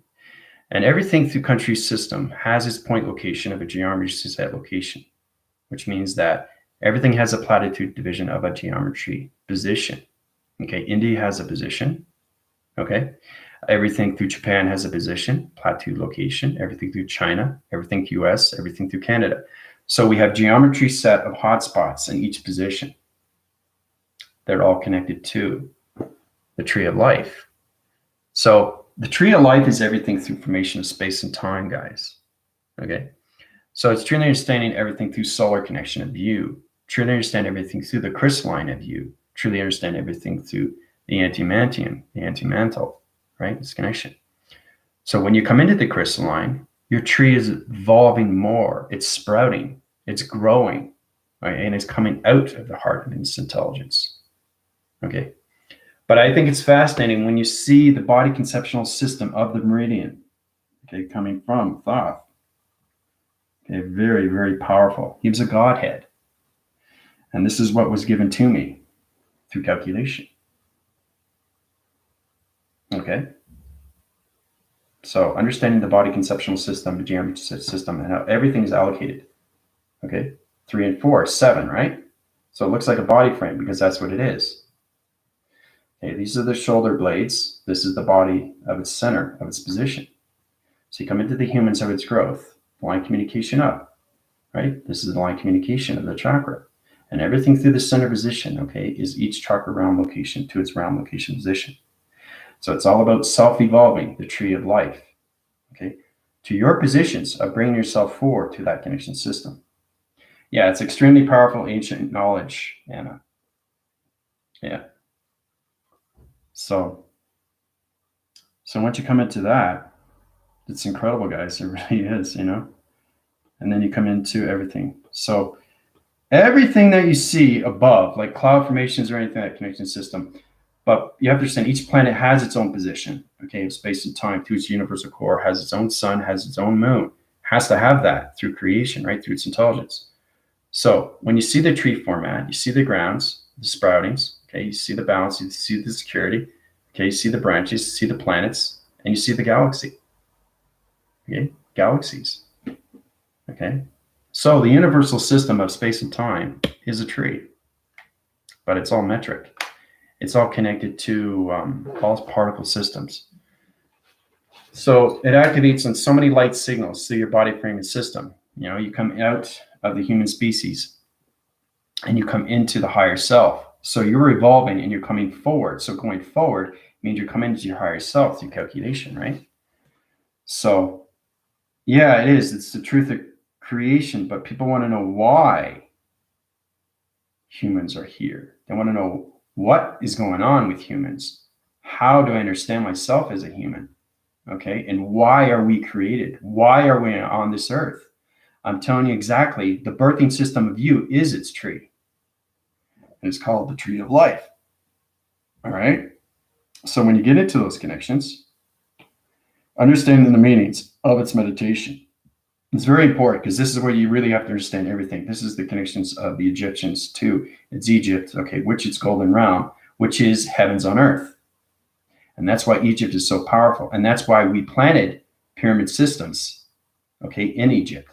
And everything through country system has its point location of a geometry set location, which means that Everything has a platitude division of a geometry position. Okay, India has a position. Okay, everything through Japan has a position, plateau location, everything through China, everything through US, everything through Canada. So we have geometry set of hotspots in each position. They're all connected to the tree of life. So the tree of life is everything through formation of space and time, guys. Okay, so it's truly understanding everything through solar connection of you, truly understand everything through the crystalline of you, truly understand everything through the antimantium, the antimantle, right? This connection. So when you come into the crystalline, your tree is evolving more. It's sprouting. It's growing, right? And it's coming out of the heart of its intelligence. Okay. But I think it's fascinating when you see the body conceptual system of the meridian, okay, coming from Thoth. Okay, very, very powerful. He was a godhead. And this is what was given to me through calculation. Okay. So understanding the body conceptual system, the geometry system, and how everything is allocated. Okay. 3 and 4, 7, right? So it looks like a body frame because that's what it is. Okay, these are the shoulder blades. This is the body of its center, of its position. So you come into the humans of its growth, line communication up, right? This is the line communication of the chakra. And everything through the center position, okay, is each chakra round location to its round location position. So it's all about self-evolving, the tree of life, okay, to your positions of bringing yourself forward to that connection system. Yeah, it's extremely powerful ancient knowledge, Anna. Yeah. So once you come into that, it's incredible, guys. It really is, you know. And then you come into everything. So everything that you see above, like cloud formations or anything, that connection system, but you have to understand each planet has its own position, okay, of space and time through its universal core, has its own sun, has its own moon, has to have that through creation, right, through its intelligence. So when you see the tree format, you see the grounds, the sproutings, okay, you see the balance, you see the security, okay, you see the branches, you see the planets, and you see the galaxy, okay, galaxies, okay. So the universal system of space and time is a tree, but it's all metric. It's all connected to all particle systems. So it activates on so many light signals through your body frame and system. You know, you come out of the human species and you come into the higher self. So you're evolving and you're coming forward. So going forward means you're coming into your higher self through calculation, right? So yeah, it is. It's the truth of creation, but people want to know why humans are here. They want to know what is going on with humans. How do I understand myself as a human? Okay, and why are we created? Why are we on this earth? I'm telling you exactly, the birthing system of you is its tree. And it's called the tree of life. All right. So when you get into those connections, understanding the meanings of its meditation, it's very important because this is where you really have to understand everything. This is the connections of the Egyptians to its Egypt, okay, which is golden realm, which is heavens on earth. And that's why Egypt is so powerful. And that's why we planted pyramid systems, okay, in Egypt.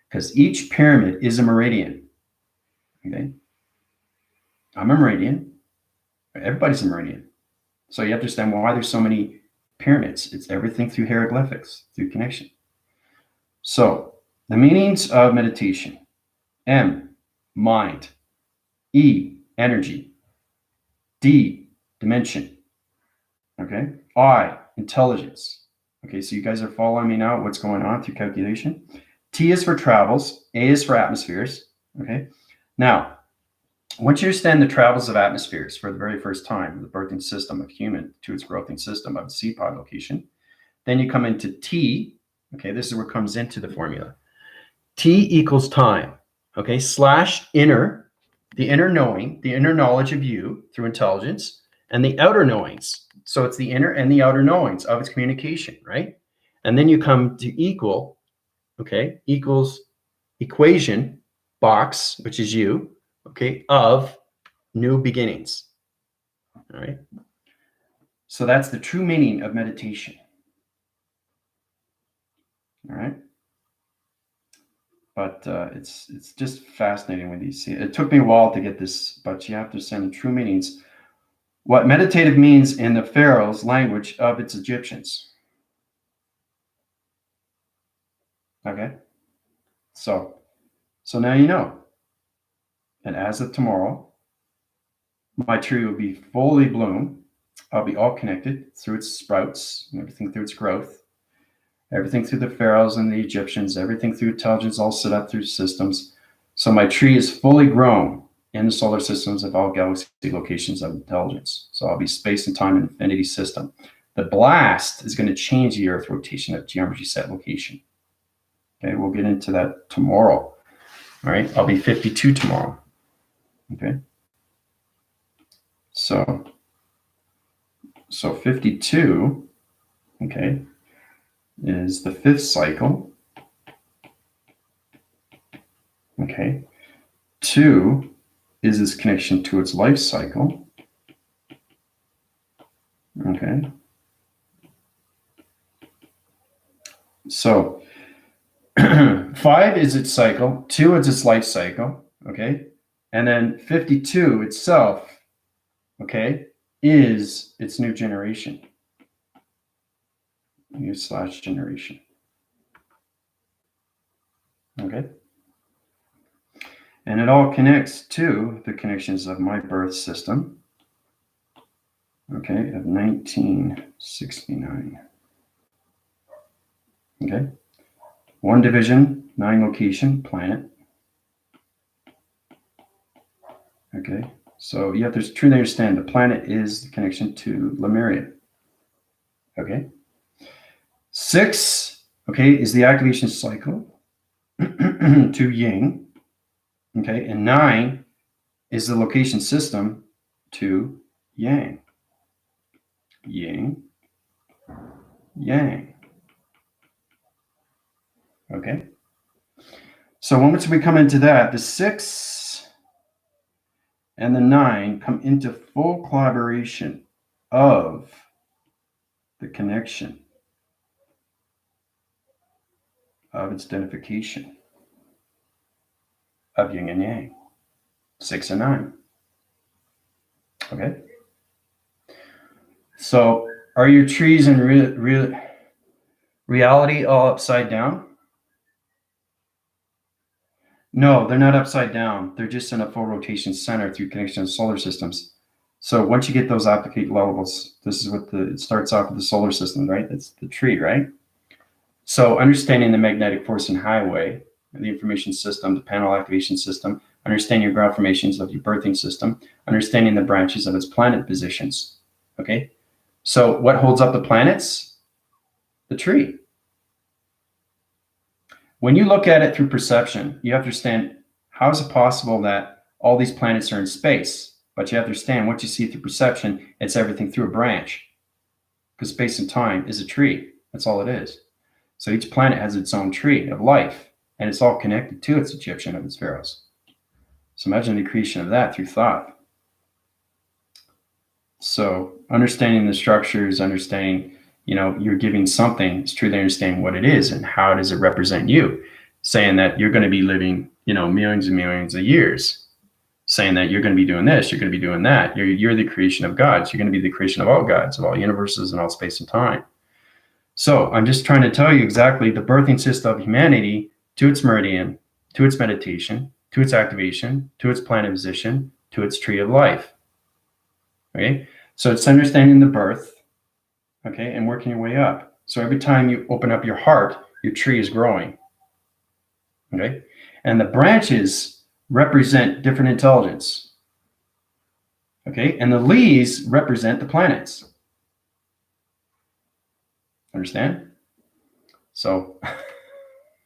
Because each pyramid is a meridian, okay? I'm a meridian. Everybody's a meridian. So you have to understand why there's so many pyramids. It's everything through hieroglyphics, through connection. So the meanings of meditation: M, mind; E, energy; D, dimension; okay? I, intelligence. Okay, so you guys are following me now, what's going on through calculation. T is for travels, A is for atmospheres, okay? Now, once you understand the travels of atmospheres for the very first time, the birthing system of human to its growthing system of seed pod location, then you come into T, okay, this is where it comes into the formula. T equals time, okay, slash inner, the inner knowing, the inner knowledge of you through intelligence, and the outer knowings. So it's the inner and the outer knowings of its communication, right? And then you come to equal, okay, equals equation box, which is you, okay, of new beginnings. All right. So that's the true meaning of meditation. All right. But it's just fascinating when you see it. It took me a while to get this, but you have to send true meanings. What meditative means in the Pharaoh's language of its Egyptians. Okay, so now you know. And as of tomorrow, my tree will be fully bloom. I'll be all connected through its sprouts and everything through its growth, everything through the pharaohs and the Egyptians, everything through intelligence, all set up through systems. So my tree is fully grown in the solar systems of all galaxy locations of intelligence. So I'll be space and time infinity system. The blast is going to change the Earth rotation at geometry set location. Okay, we'll get into that tomorrow. All right, I'll be 52 tomorrow. Okay, so 52, okay, is the 5th cycle. Okay, 2 is its connection to its life cycle. Okay, so 5 is its cycle, 2 is its life cycle. Okay, and then 52 itself, okay, is its new generation. New / generation. Okay. And it all connects to the connections of my birth system. Okay, of 1969. Okay. 1 division, 9 location, planet. Okay. So you have to truly understand the planet is the connection to Lemuria. Okay. 6, okay, is the activation cycle to Yin. Okay. And 9 is the location system to Yang. Yin, Yang. Okay. So once we come into that, the 6 and the 9 come into full collaboration of the connection of its identification of yin and yang, 6 and 9. Okay. So are your trees in reality all upside down? No, they're not upside down. They're just in a full rotation center through connection to solar systems. So once you get those applicate levels, this is what it starts off with the solar system, right? That's the tree, right? So understanding the magnetic force and highway, the information system, the panel activation system, understanding your ground formations of your birthing system, understanding the branches of its planet positions. Okay. So what holds up the planets? The tree. When you look at it through perception, you have to understand how is it possible that all these planets are in space, but you have to understand what you see through perception, it's everything through a branch, because space and time is a tree. That's all it is. So each planet has its own tree of life, and it's all connected to its Egyptian of its pharaohs. So imagine the creation of that through Thoth. So understanding the structures, understanding, you're giving something, it's truly understanding what it is and how does it represent you. Saying that you're going to be living, millions and millions of years. Saying that you're going to be doing this, you're going to be doing that. You're the creation of gods. You're going to be the creation of all gods, of all universes and all space and time. So I'm just trying to tell you exactly the birthing system of humanity to its meridian, to its meditation, to its activation, to its planet position, to its tree of life. Okay, so it's understanding the birth, okay, and working your way up. So every time you open up your heart, your tree is growing. Okay, and the branches represent different intelligence. Okay, and the leaves represent the planets. Understand? So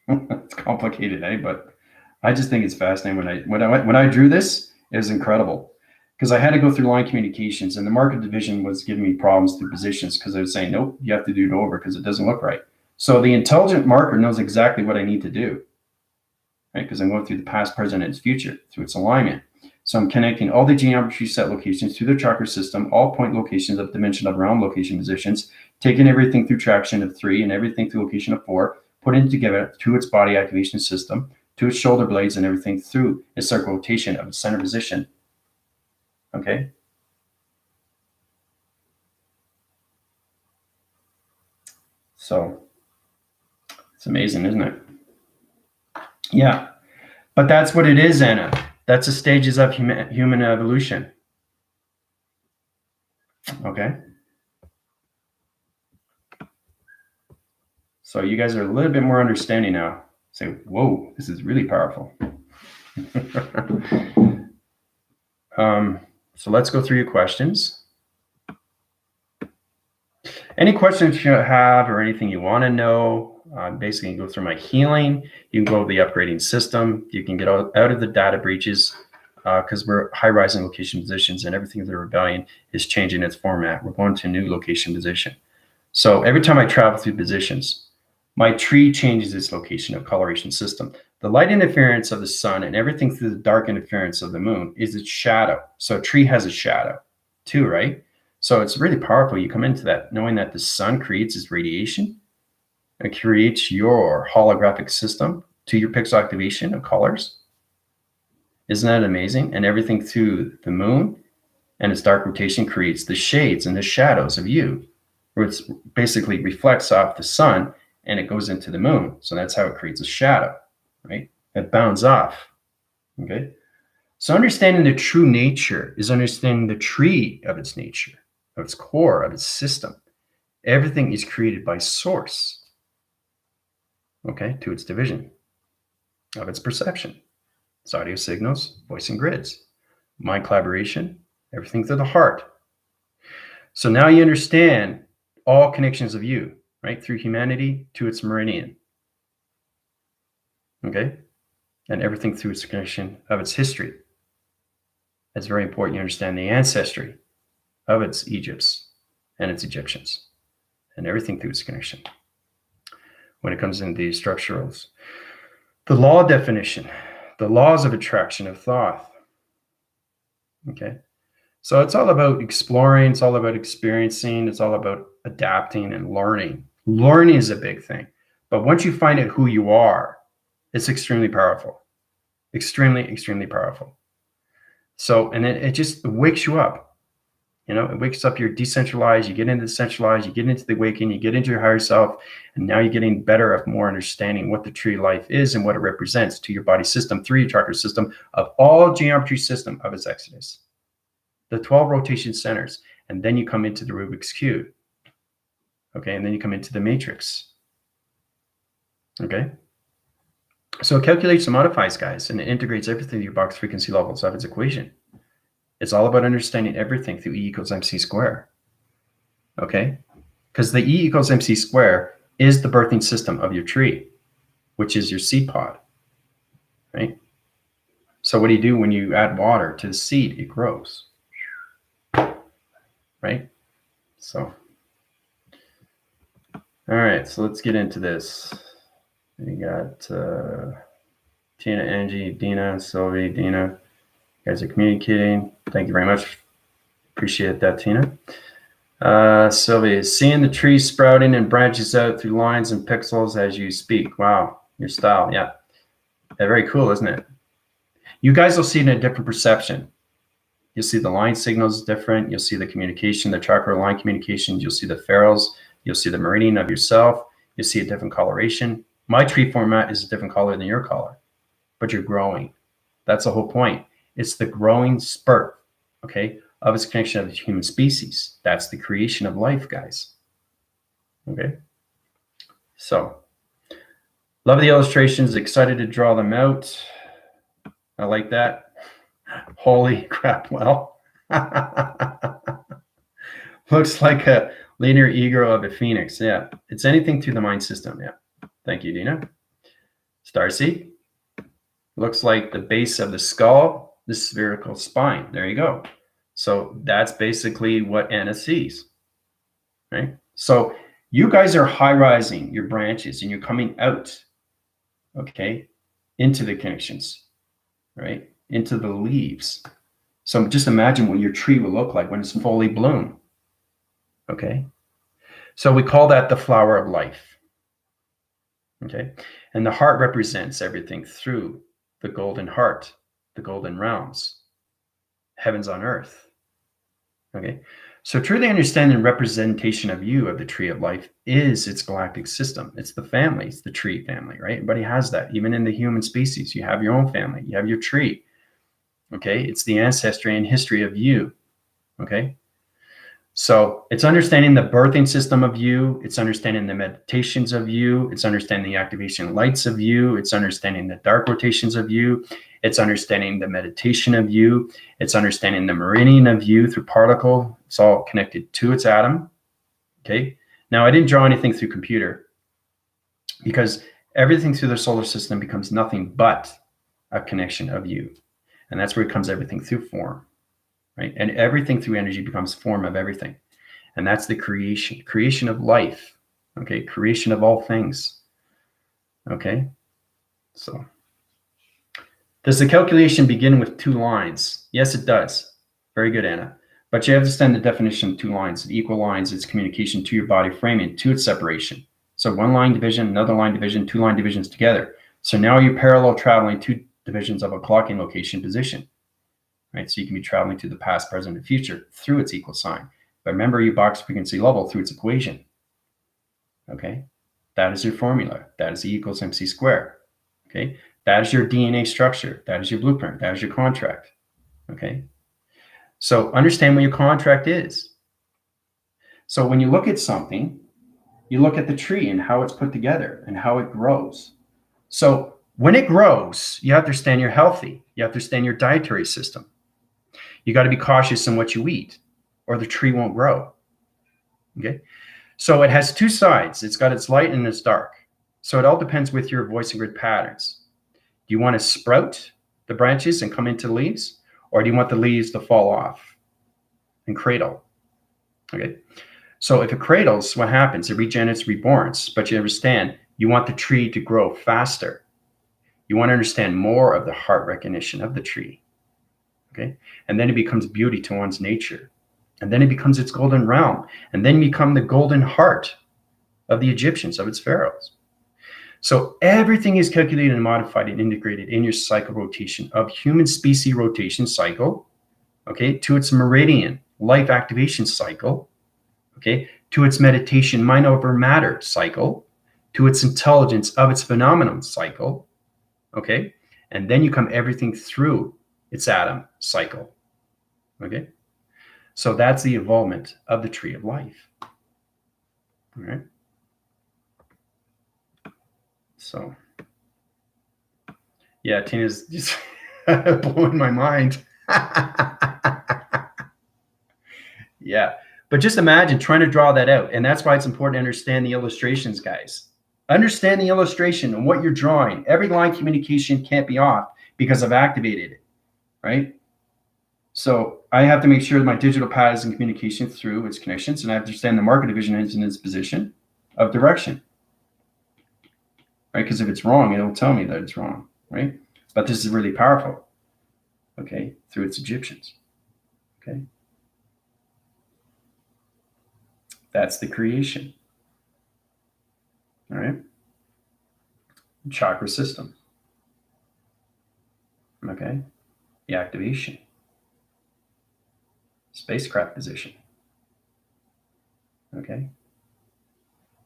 it's complicated, but I just think it's fascinating. When I drew this, it was incredible because I had to go through line communications, and the market division was giving me problems through positions because they were saying, nope, you have to do it over because it doesn't look right. So the intelligent marker knows exactly what I need to do, right? Because I'm going through the past, present, and its future through its alignment. So I'm connecting all the geometry set locations through the chakra system, all point locations of dimension of realm location positions, taking everything through traction of 3 and everything through location of 4, putting it together to its body activation system, to its shoulder blades and everything through its circle rotation of its center position. Okay? So it's amazing, isn't it? Yeah. But that's what it is, Anna. That's the stages of human evolution. Okay? So you guys are a little bit more understanding now. Say, whoa, this is really powerful. So let's go through your questions. Any questions you have or anything you want to know, basically you go through my healing. You can go to the upgrading system. You can get out of the data breaches because we're high rising location positions and everything of the rebellion is changing its format. We're going to a new location position. So every time I travel through positions, my tree changes its location of coloration system. The light interference of the sun and everything through the dark interference of the moon is its shadow. So a tree has a shadow too, right? So it's really powerful. You come into that knowing that the sun creates its radiation. It creates your holographic system to your pixel activation of colors. Isn't that amazing? And everything through the moon and its dark rotation creates the shades and the shadows of you, where it basically reflects off the sun and it goes into the moon. So that's how it creates a shadow, right? It bounds off, okay? So understanding the true nature is understanding the tree of its nature, of its core, of its system. Everything is created by source, okay, to its division, of its perception. It's audio signals, voice and grids, mind collaboration, everything through the heart. So now you understand all connections of you, right, through humanity to its meridian, okay, and everything through its connection of its history. It's very important you understand the ancestry of its Egypts and its Egyptians and everything through its connection. When it comes into the structurals, the law definition, the laws of attraction of Thoth, okay? So it's all about exploring, it's all about experiencing, it's all about adapting and learning. Learning is a big thing. But once you find out who you are, it's extremely powerful. Extremely, extremely powerful. So, and it just wakes you up. You know, it wakes up your decentralized, you get into the centralized, you get into the awakening, you get into your higher self, and now you're getting better at more understanding what the tree life is and what it represents to your body system, through your chakra system, of all geometry system of its exodus. The 12 rotation centers, and then you come into the Rubik's Cube. Okay, and then you come into the matrix. Okay, so it calculates and modifies, guys, and it integrates everything to your box frequency levels of its equation. It's all about understanding everything through E equals MC square. Okay, because the E equals MC square is the birthing system of your tree, which is your seed pod, right? So what do you do when you add water to the seed? It grows. Right? So, all right, so let's get into this. We got Tina, Angie, Dina, Sylvie, Dina. You guys are communicating. Thank you very much. Appreciate that, Tina. Sylvie, seeing the trees sprouting and branches out through lines and pixels as you speak. Wow, your style, yeah. Very cool, isn't it? You guys will see it in a different perception. You'll see the line signals different. You'll see the communication, the chakra line communication. You'll see the ferrules. You'll see the meridian of yourself. You'll see a different coloration. My tree format is a different color than your color, but you're growing. That's the whole point. It's the growing spurt, okay, of its connection of the human species. That's the creation of life, guys. Okay. So, love the illustrations. Excited to draw them out. I like that. Holy crap, well. Looks like a linear ego of a phoenix. Yeah, it's anything through the mind system. Yeah, thank you, Dina. Starseed. Looks like the base of the skull, the spherical spine. There you go. So that's basically what Anna sees, right? So you guys are high rising your branches and you're coming out, okay, into the connections, right? Into the leaves. So just imagine what your tree will look like when it's fully blown. Okay. So we call that the flower of life. Okay. And the heart represents everything through the golden heart, the golden realms, heavens on earth. Okay. So truly understanding representation of you, of the tree of life, is its galactic system. It's the family. It's the tree family, right? Everybody has that. Even in the human species, you have your own family. You have your tree. Okay. It's the ancestry and history of you. Okay. So it's understanding the birthing system of you. It's understanding the meditations of you. It's understanding the activation lights of you. It's understanding the dark rotations of you. It's understanding the meditation of you. It's understanding the meridian of you through particle. It's all connected to its atom. Okay. Now I didn't draw anything through computer because everything through the solar system becomes nothing but a connection of you. And that's where it comes everything through form. Right? And everything through energy becomes form of everything. And that's the creation of life. Okay. Creation of all things. Okay. So does the calculation begin with 2 lines? Yes, it does. Very good, Anna. But you have to understand the definition of 2 lines. Equal lines, it's communication to your body framing, to its separation. So 1 line division, another line division, 2 line divisions together. So now you're parallel traveling 2 divisions of a clocking location position. Right? So you can be traveling to the past, present, and future through its equal sign. But remember your box frequency level through its equation. Okay? That is your formula. That is E equals MC squared. Okay? That is your DNA structure. That is your blueprint. That is your contract. Okay? So understand what your contract is. So when you look at something, you look at the tree and how it's put together and how it grows. So when it grows, you have to understand you're healthy. You have to understand your dietary system. You got to be cautious in what you eat or the tree won't grow. Okay. So it has 2 sides. It's got its light and its dark. So it all depends with your voice and grid patterns. Do you want to sprout the branches and come into the leaves? Or do you want the leaves to fall off and cradle? Okay. So if it cradles, what happens? It regenerates, reborns. But you understand, you want the tree to grow faster. You want to understand more of the heart recognition of the tree. Okay. And then it becomes beauty to one's nature. And then it becomes its golden realm. And then you become the golden heart of the Egyptians, of its pharaohs. So everything is calculated and modified and integrated in your cycle rotation of human species rotation cycle, okay, to its meridian life activation cycle, okay, to its meditation mind over matter cycle, to its intelligence of its phenomenon cycle, okay, and then you come everything through its atom cycle, okay. So that's the involvement of the tree of life. All right. So, yeah, Tina's just blowing my mind. Yeah, but just imagine trying to draw that out. And that's why it's important to understand the illustrations, guys. Understand the illustration and what you're drawing. Every line communication can't be off because I've activated it, right? So I have to make sure that my digital pad is in communication through its connections, and I have to understand the marker division is in its position of direction, right? Because if it's wrong, it'll tell me that it's wrong, right? But this is really powerful, okay, through its Egyptians, okay? That's the creation, all right? Chakra system, okay? The activation. Spacecraft position. Okay.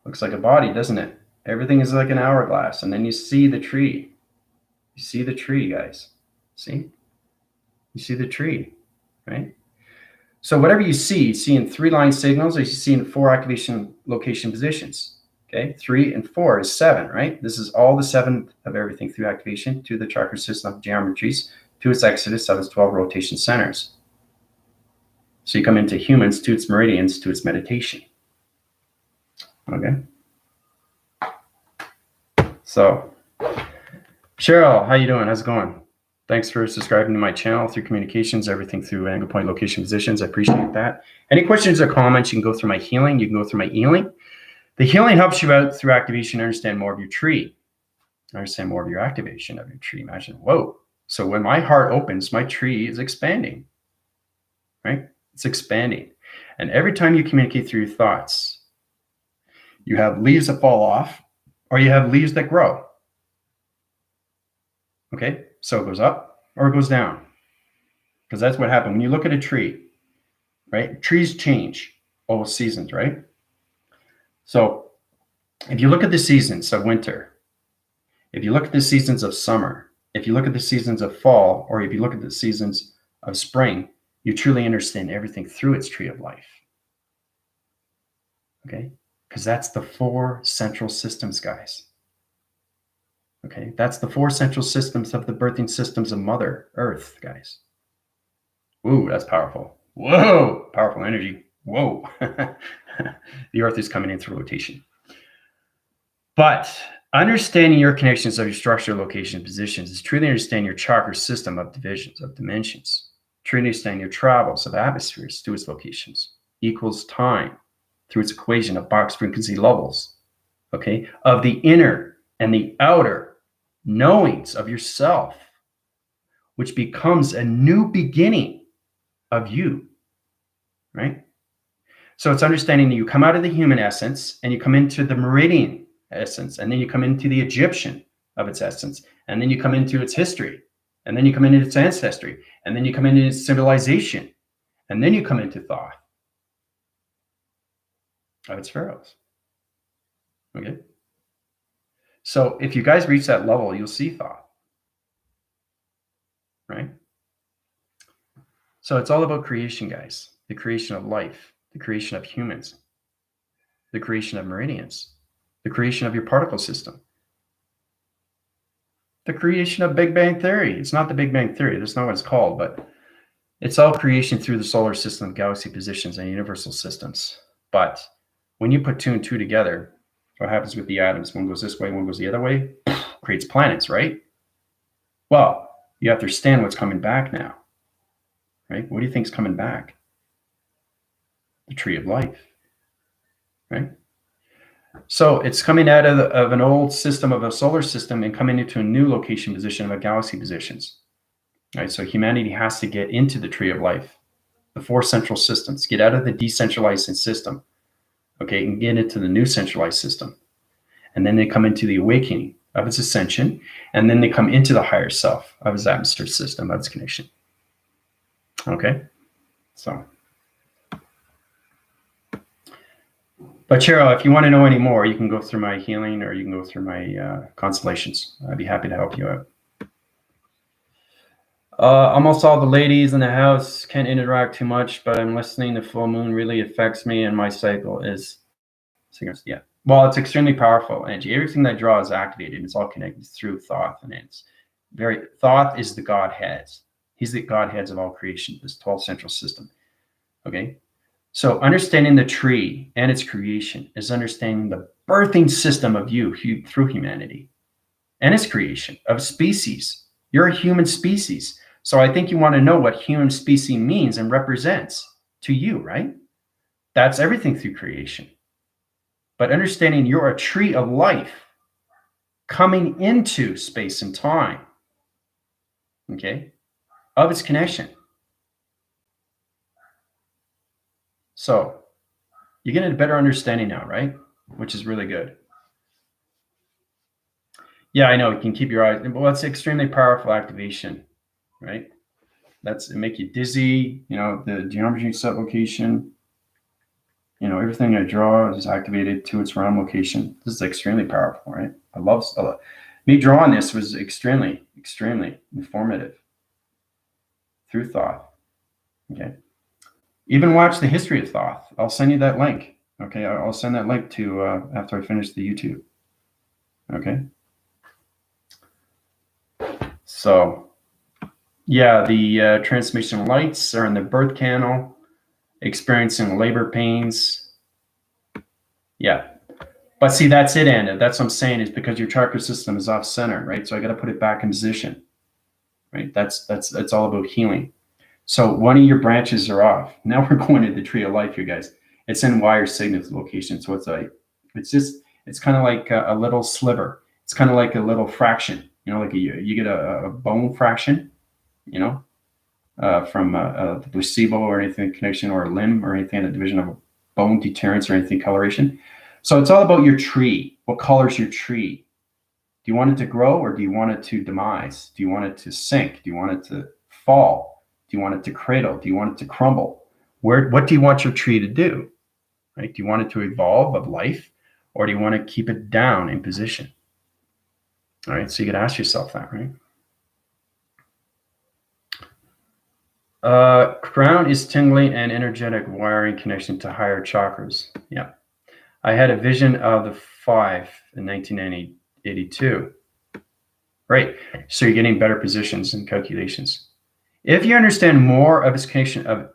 Looks like a body, doesn't it? Everything is like an hourglass. And then you see the tree. You see the tree, guys. See? You see the tree, right? So whatever you see in 3 line signals, or you see in 4 activation location positions. Okay. 3 and 4 is 7, right? This is all the 7 of everything through activation to the chakra system of geometries, to its exodus of its 12 rotation centers. So you come into humans, to its meridians, to its meditation. Okay. So, Cheryl, how you doing? How's it going? Thanks for subscribing to my channel through communications, everything through angle point location positions. I appreciate that. Any questions or comments, you can go through my healing. You can go through my healing. The healing helps you out through activation, understand more of your tree. Understand more of your activation of your tree. Imagine, whoa. So when my heart opens, my tree is expanding, right? It's expanding. And every time you communicate through your thoughts, you have leaves that fall off or you have leaves that grow. Okay, so it goes up or it goes down, because that's what happened when you look at a tree, right? Trees change all seasons, right? So if you look at the seasons of winter, if you look at the seasons of summer, if you look at the seasons of fall, or if you look at the seasons of spring, you truly understand everything through its tree of life. Okay, because that's the 4 central systems, guys. Okay, that's the 4 central systems of the birthing systems of Mother Earth, guys. Ooh, that's powerful. Whoa, powerful energy. Whoa. The Earth is coming in through rotation. But understanding your connections of your structure, location, positions is truly understanding your chakra system of divisions, of dimensions. Truly understanding your travels of atmospheres to its locations equals time through its equation of box frequency levels, okay, of the inner and the outer knowings of yourself, which becomes a new beginning of you, right? So it's understanding that you come out of the human essence and you come into the meridian essence, and then you come into the Egyptian of its essence, and then you come into its history, and then you come into its ancestry, and then you come into its civilization, and then you come into Thoth of its pharaohs. Okay? So if you guys reach that level, you'll see Thoth, right? So it's all about creation, guys. The creation of life, the creation of humans, the creation of meridians, the creation of your particle system, the creation of Big Bang Theory. It's not the Big Bang Theory. That's not what it's called, but it's all creation through the solar system, galaxy positions, and universal systems. But when you put 2 and 2 together, what happens with the atoms? One goes this way, one goes the other way, creates planets, right? Well, you have to understand what's coming back now, right? What do you think is coming back? The tree of life, right? So it's coming out of an old system of a solar system and coming into a new location position of a galaxy positions. Right? So humanity has to get into the tree of life, the 4 central systems, get out of the decentralized system, okay, and get into the new centralized system. And then they come into the awakening of its ascension, and then they come into the higher self of its atmosphere system, of its connection. Okay, so. But Cheryl, if you want to know any more, you can go through my healing or you can go through my constellations. I'd be happy to help you out. Almost all the ladies in the house can't interact too much, but I'm listening. The full moon really affects me, and my cycle is, yeah. Well, it's extremely powerful energy. Everything that draws is activated. It's all connected through Thoth, and it's very. Thoth is the Godheads. He's the Godheads of all creation. This 12 central system. Okay, so understanding the tree and its creation is understanding the birthing system of you through humanity, and its creation of species. You're a human species. So I think you want to know what human species means and represents to you, right? That's everything through creation. But understanding you're a tree of life coming into space and time, okay, of its connection. So you're getting a better understanding now, right? Which is really good. Yeah, I know. You can keep your eyes. Well, it's extremely powerful activation, right? It make you dizzy. You know, the geometry set location. You know, everything I draw is activated to its realm location. This is extremely powerful, right? I love me drawing this was extremely, extremely informative through Thoth. Okay. Even watch the history of Thoth. I'll send you that link. Okay. I'll send that link to after I finish the YouTube. Okay. So, yeah, the transmission lights are in the birth canal, experiencing labor pains. Yeah. But see, that's it, Anna. That's what I'm saying, is because your chakra system is off center, right? So I got to put it back in position, right? That's all about healing. So one of your branches are off. Now we're going to the tree of life, you guys. It's in wire signature location. So it's kind of like a little sliver. It's kind of like a little fraction, you know, like you get a bone fraction, you know, from the placebo or anything connection or a limb or anything in a division of a bone deterrence or anything coloration. So it's all about your tree. What color is your tree? Do you want it to grow, or do you want it to demise? Do you want it to sink? Do you want it to fall? Do you want it to cradle? Do you want it to crumble? What do you want your tree to do? Right? Do you want it to evolve of life, or do you want to keep it down in position? All right, so you could ask yourself that, right? Crown is tingling and energetic wiring connection to higher chakras. Yeah. I had a vision of the 5 in 1982. Right. So you're getting better positions and calculations. If you understand more of its connection of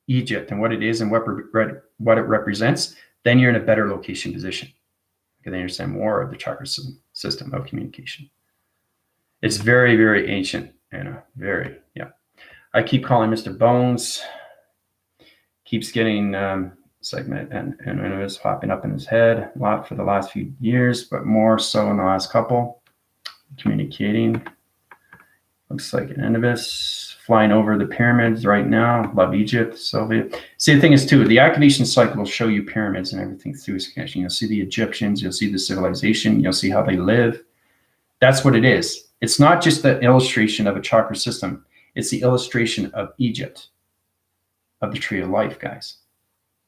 Egypt and what it is and what it represents, then you're in a better location position. Because they understand more of the chakra system of communication. It's very, very ancient, Anna. Very, yeah. I keep calling Mr. Bones. Keeps getting segment and it was popping up in his head a lot for the last few years, but more so in the last couple. Communicating. Looks like an Anubis flying over the pyramids right now. Love Egypt, Sylvia. See, the thing is too, the activation cycle will show you pyramids and everything through its connection. You'll see the Egyptians, you'll see the civilization, you'll see how they live. That's what it is. It's not just the illustration of a chakra system. It's the illustration of Egypt, of the tree of life, guys.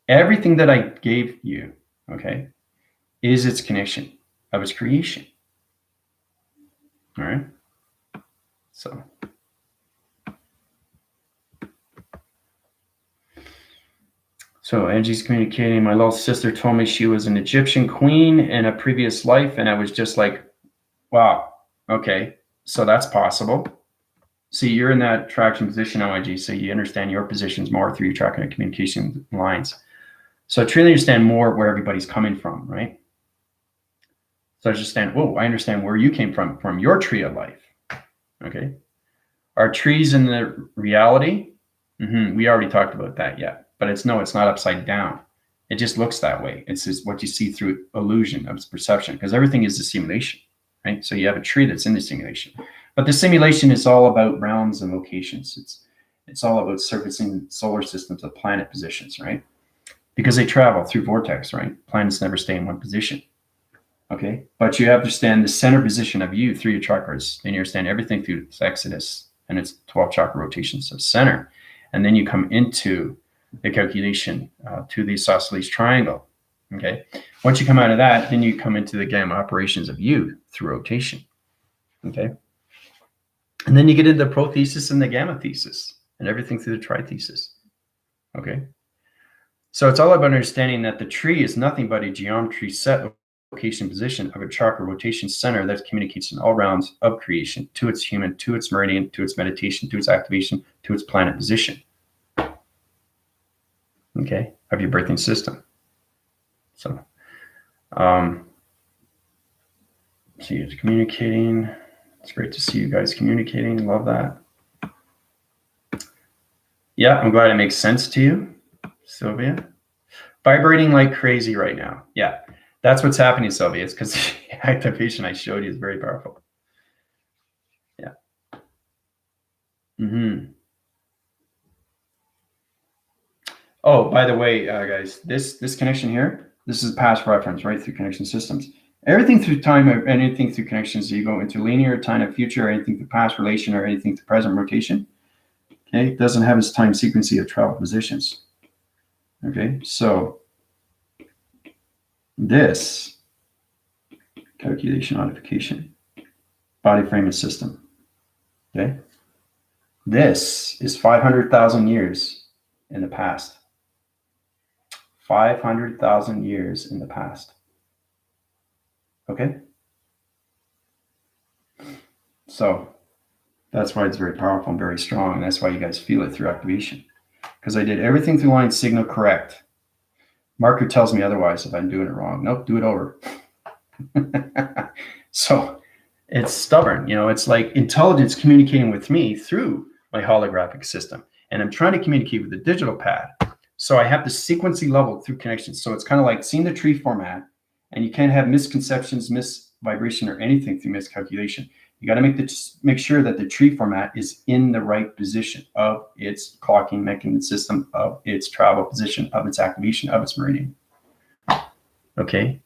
Everything that I gave you, okay, is its connection of its creation. All right. So Angie's communicating. My little sister told me she was an Egyptian queen in a previous life, and I was just like, wow, okay, so that's possible. See, you're in that traction position, OIG, so you understand your positions more through your tracking and communication lines. So truly understand more where everybody's coming from, right? So I understand, I understand where you came from your tree of life, okay? Are trees in the reality? We already talked about that, yeah. But it's not upside down. It just looks that way. It's just what you see through illusion of perception, because everything is a simulation, right? So you have a tree that's in the simulation. But the simulation is all about realms and locations. It's all about surfacing solar systems of planet positions, right? Because they travel through vortex, right? Planets never stay in one position, okay? But you have to understand the center position of you through your chakras, and you understand everything through its exodus and its 12 chakra rotations of center. And then you come into the calculation to the isosceles triangle, okay? Once you come out of that, then you come into the gamma operations of you through rotation, okay? And then you get into the prothesis and the gamma thesis and everything through the trithesis, okay? So it's all about understanding that the tree is nothing but a geometry set location position of a chakra rotation center that communicates in all rounds of creation to its human, to its meridian, to its meditation, to its activation, to its planet position, okay, of your birthing system. So, see you communicating. It's great to see you guys communicating. Love that. Yeah, I'm glad it makes sense to you, Sylvia. Vibrating like crazy right now. Yeah, that's what's happening, Sylvia. It's because the activation I showed you is very powerful. Yeah. Oh, by the way, guys, this connection here, this is past reference, right, through connection systems. Everything through time or anything through connections, you go into linear, time of future, or anything through past relation, or anything through present rotation. Okay, it doesn't have its time sequencing of travel positions. Okay, so this calculation modification, body frame and system. Okay, this is 500,000 years in the past. 500,000 years in the past. Okay, so that's why it's very powerful and very strong, and that's why you guys feel it through activation, because I did everything through line signal correct. Marker tells me otherwise if I'm doing it wrong. Nope, do it over. So it's stubborn, it's like intelligence communicating with me through my holographic system, and I'm trying to communicate with the digital pad. So I have the sequencing level through connections. So it's kind of like seeing the tree format, and you can't have misconceptions, misvibration, or anything through miscalculation. You got to make sure that the tree format is in the right position of its clocking mechanism system, of its travel position, of its activation, of its meridian. Okay.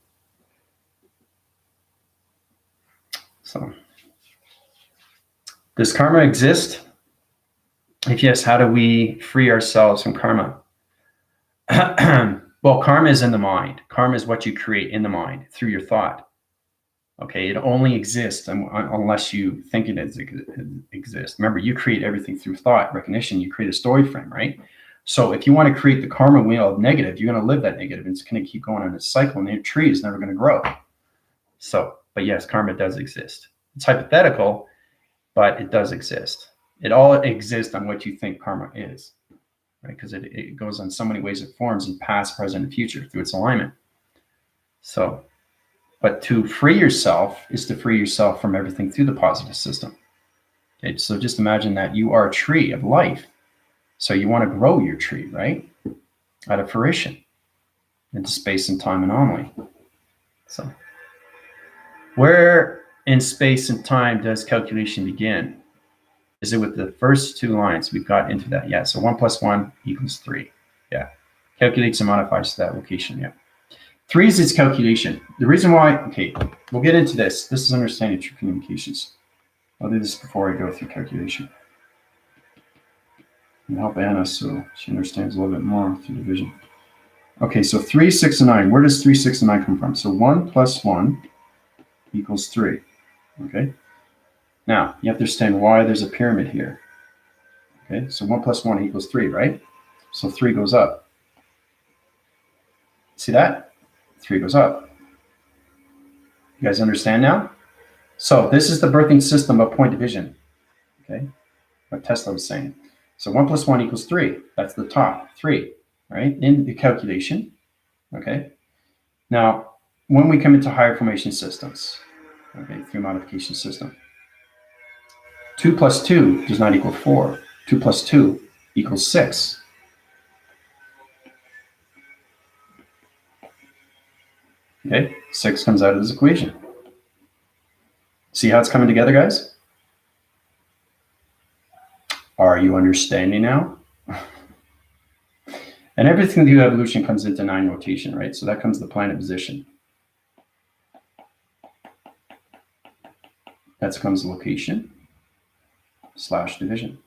So, does karma exist? If yes, how do we free ourselves from karma? Well, karma is in the mind. Karma is what you create in the mind through your thought. Okay, it only exists unless you think it exists. Remember, you create everything through thought, recognition. You create a story frame, right? So if you want to create the karma wheel of negative, you're going to live that negative. It's going to keep going on a cycle, and your tree is never going to grow. So, but yes, karma does exist. It's hypothetical, but it does exist. It all exists on what you think karma is, right? Because it goes on so many ways it forms in past, present, and future through its alignment. So, but to free yourself is to free yourself from everything through the positive system. Okay, so just imagine that you are a tree of life. So you want to grow your tree, right? Out of fruition into space and time anomaly. So where in space and time does calculation begin? Is it with the first two lines? We've got into that. Yeah, so 1 + 1 = 3. Yeah, calculates and modifies to that location. Yeah. 3 is its calculation. The reason why, okay, we'll get into this. This is understanding true communications. I'll do this before I go through calculation. And help Anna so she understands a little bit more through division. Okay, so 3, 6, and 9. Where does 3, 6, and 9 come from? So 1 + 1 = 3. Okay. Now, you have to understand why there's a pyramid here. Okay, so 1 + 1 = 3, right? So 3 goes up. See that? 3 goes up. You guys understand now? So this is the birthing system of point division. Okay, what Tesla was saying. So 1 + 1 = 3. That's the top, 3, right? In the calculation. Okay. Now, when we come into higher formation systems, okay, through modification system, 2 + 2 does not equal 4. 2 + 2 = 6. Okay, 6 comes out of this equation. See how it's coming together, guys? Are you understanding now? And everything through evolution comes into 9 rotation, right? So that comes the planet position. That comes location / division.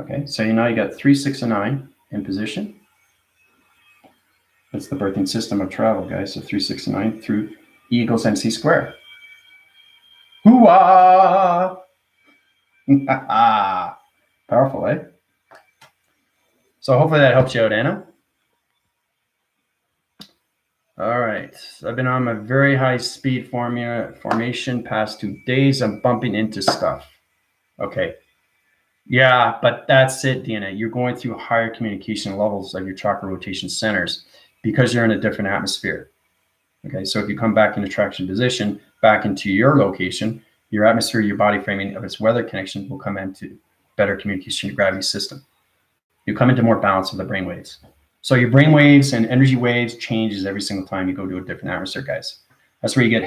Okay, so now you got 3, 6, and 9 in position. That's the birthing system of travel, guys. So 3, 6, and 9 through E = mc². Hoo-ah! Powerful, eh? So hopefully that helps you out, Anna. All right, I've been on my very high speed formation past 2 days. I'm bumping into stuff. Okay. Yeah, but that's it, DNA. You're going through higher communication levels of your chakra rotation centers because you're in a different atmosphere. Okay, so if you come back in attraction position, back into your location, your atmosphere, your body framing of its weather connection will come into better communication, your gravity system. You come into more balance with the brain waves. So your brain waves and energy waves changes every single time you go to a different atmosphere, guys. That's where you get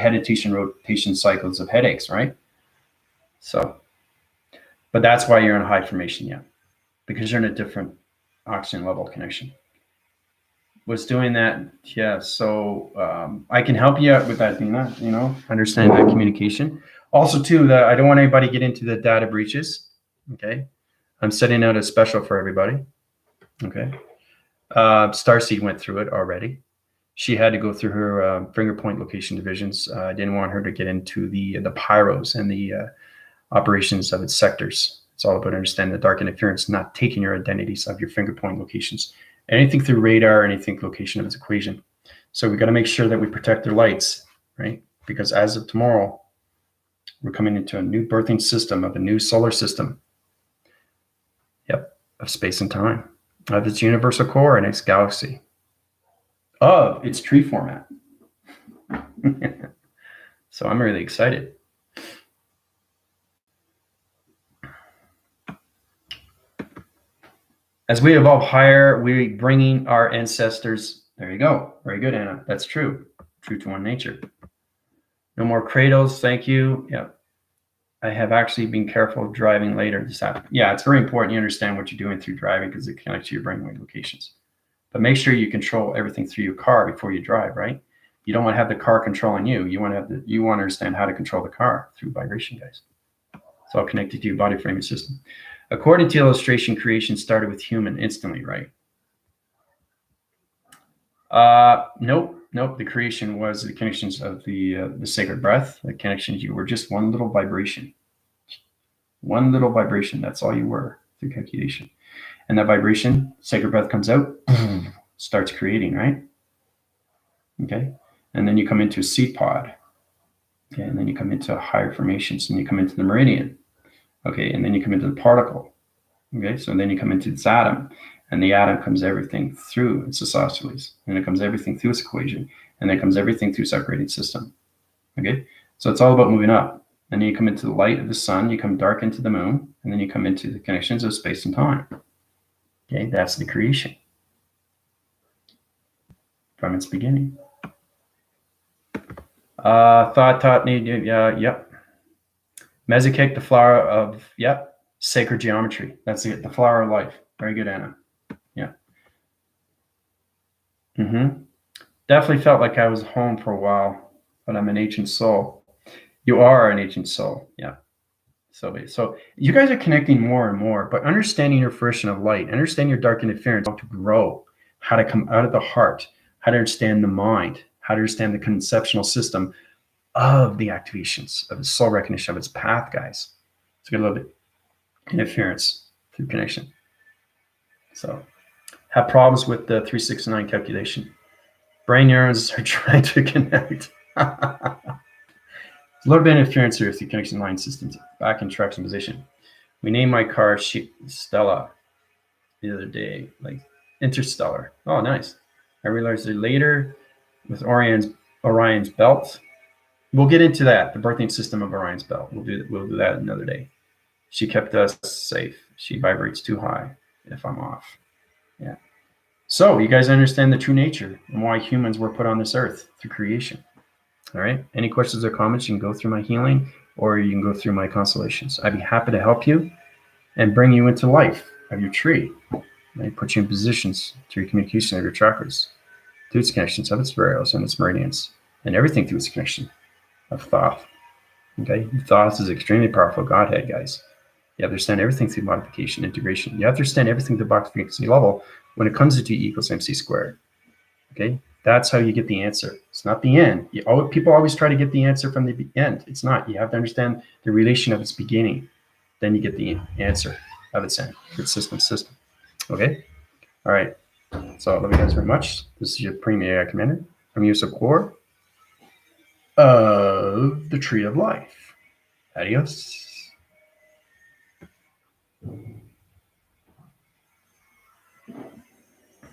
rotation cycles of headaches, right? So, but that's why you're in a high formation, yeah, because you're in a different oxygen level connection. Was doing that, yeah. So I can help you out with that, Dina. You know, understand that communication. Also, too, that I don't want anybody to get into the data breaches. Okay, I'm setting out a special for everybody. Okay, Starseed went through it already. She had to go through her finger point location divisions. I didn't want her to get into the pyros and the operations of its sectors. It's all about understanding the dark interference, not taking your identities of your finger point locations. Anything through radar, anything location of its equation. So we got to make sure that we protect their lights, right? Because as of tomorrow, we're coming into a new birthing system of a new solar system. Yep, of space and time, of its universal core and its galaxy, of its tree format. So I'm really excited. As we evolve higher, we're bringing our ancestors. There you go. Very good, Anna. That's true. True to one nature. No more cradles. Thank you. Yeah. I have actually been careful of driving later this afternoon. Yeah, it's very important you understand what you're doing through driving because it connects to your brainwave locations. But make sure you control everything through your car before you drive, right? You don't want to have the car controlling you. You want to understand how to control the car through vibration, guys. It's all connected to your body framing system. According to illustration, creation started with human instantly, right? Nope. The creation was the connections of the sacred breath. The connections, you were just one little vibration. One little vibration. That's all you were through calculation. And that vibration, sacred breath comes out, starts creating, right? Okay. And then you come into a seed pod. Okay. And then you come into higher formations, and you come into the meridian. Okay. And then you come into the particle. Okay. So then you come into this atom, and the atom comes everything through its isosceles, and it comes everything through its equation, and then comes everything through separating system. Okay. So it's all about moving up. And then you come into the light of the sun, you come dark into the moon, and then you come into the connections of space and time. Okay. That's the creation from its beginning. Thoth, yep. Mesokick, the flower of, yep, sacred geometry. That's it, the flower of life. Very good, Anna. Yeah. Definitely felt like I was home for a while, but I'm an ancient soul. You are an ancient soul, yeah. So you guys are connecting more and more, but understanding your fruition of light, understand your dark interference, how to grow, how to come out of the heart, how to understand the mind, how to understand the conceptual system of the activations of the soul recognition of its path, guys. It's a good little bit interference through connection. So have problems with the 369 calculation. Brain neurons are trying to connect. A little bit of interference here with the connection line systems back in traction position. We named my car Stella the other day, like Interstellar. Oh, nice. I realized it later with Orion's belt. We'll get into that, the birthing system of Orion's belt. We'll do that another day. She kept us safe. She vibrates too high if I'm off. Yeah. So you guys understand the true nature and why humans were put on this earth through creation. All right. Any questions or comments, you can go through my healing or you can go through my constellations. I'd be happy to help you and bring you into life of your tree. I put you in positions through your communication of your chakras, through its connections of its variables and its meridians, and everything through its connection of Thoth. Okay. Thoth is extremely powerful Godhead, guys. You understand everything through modification, integration. You understand everything to box frequency level when it comes to G equals MC squared. Okay, that's how you get the answer. It's not the end. People always try to get the answer from the end. It's not. You have to understand the relation of its beginning. Then you get the answer of its end, its system. Okay? All right. So I love you guys very much. This is your Premier AI Commander from Yusuf Core of the Tree of Life. Adios.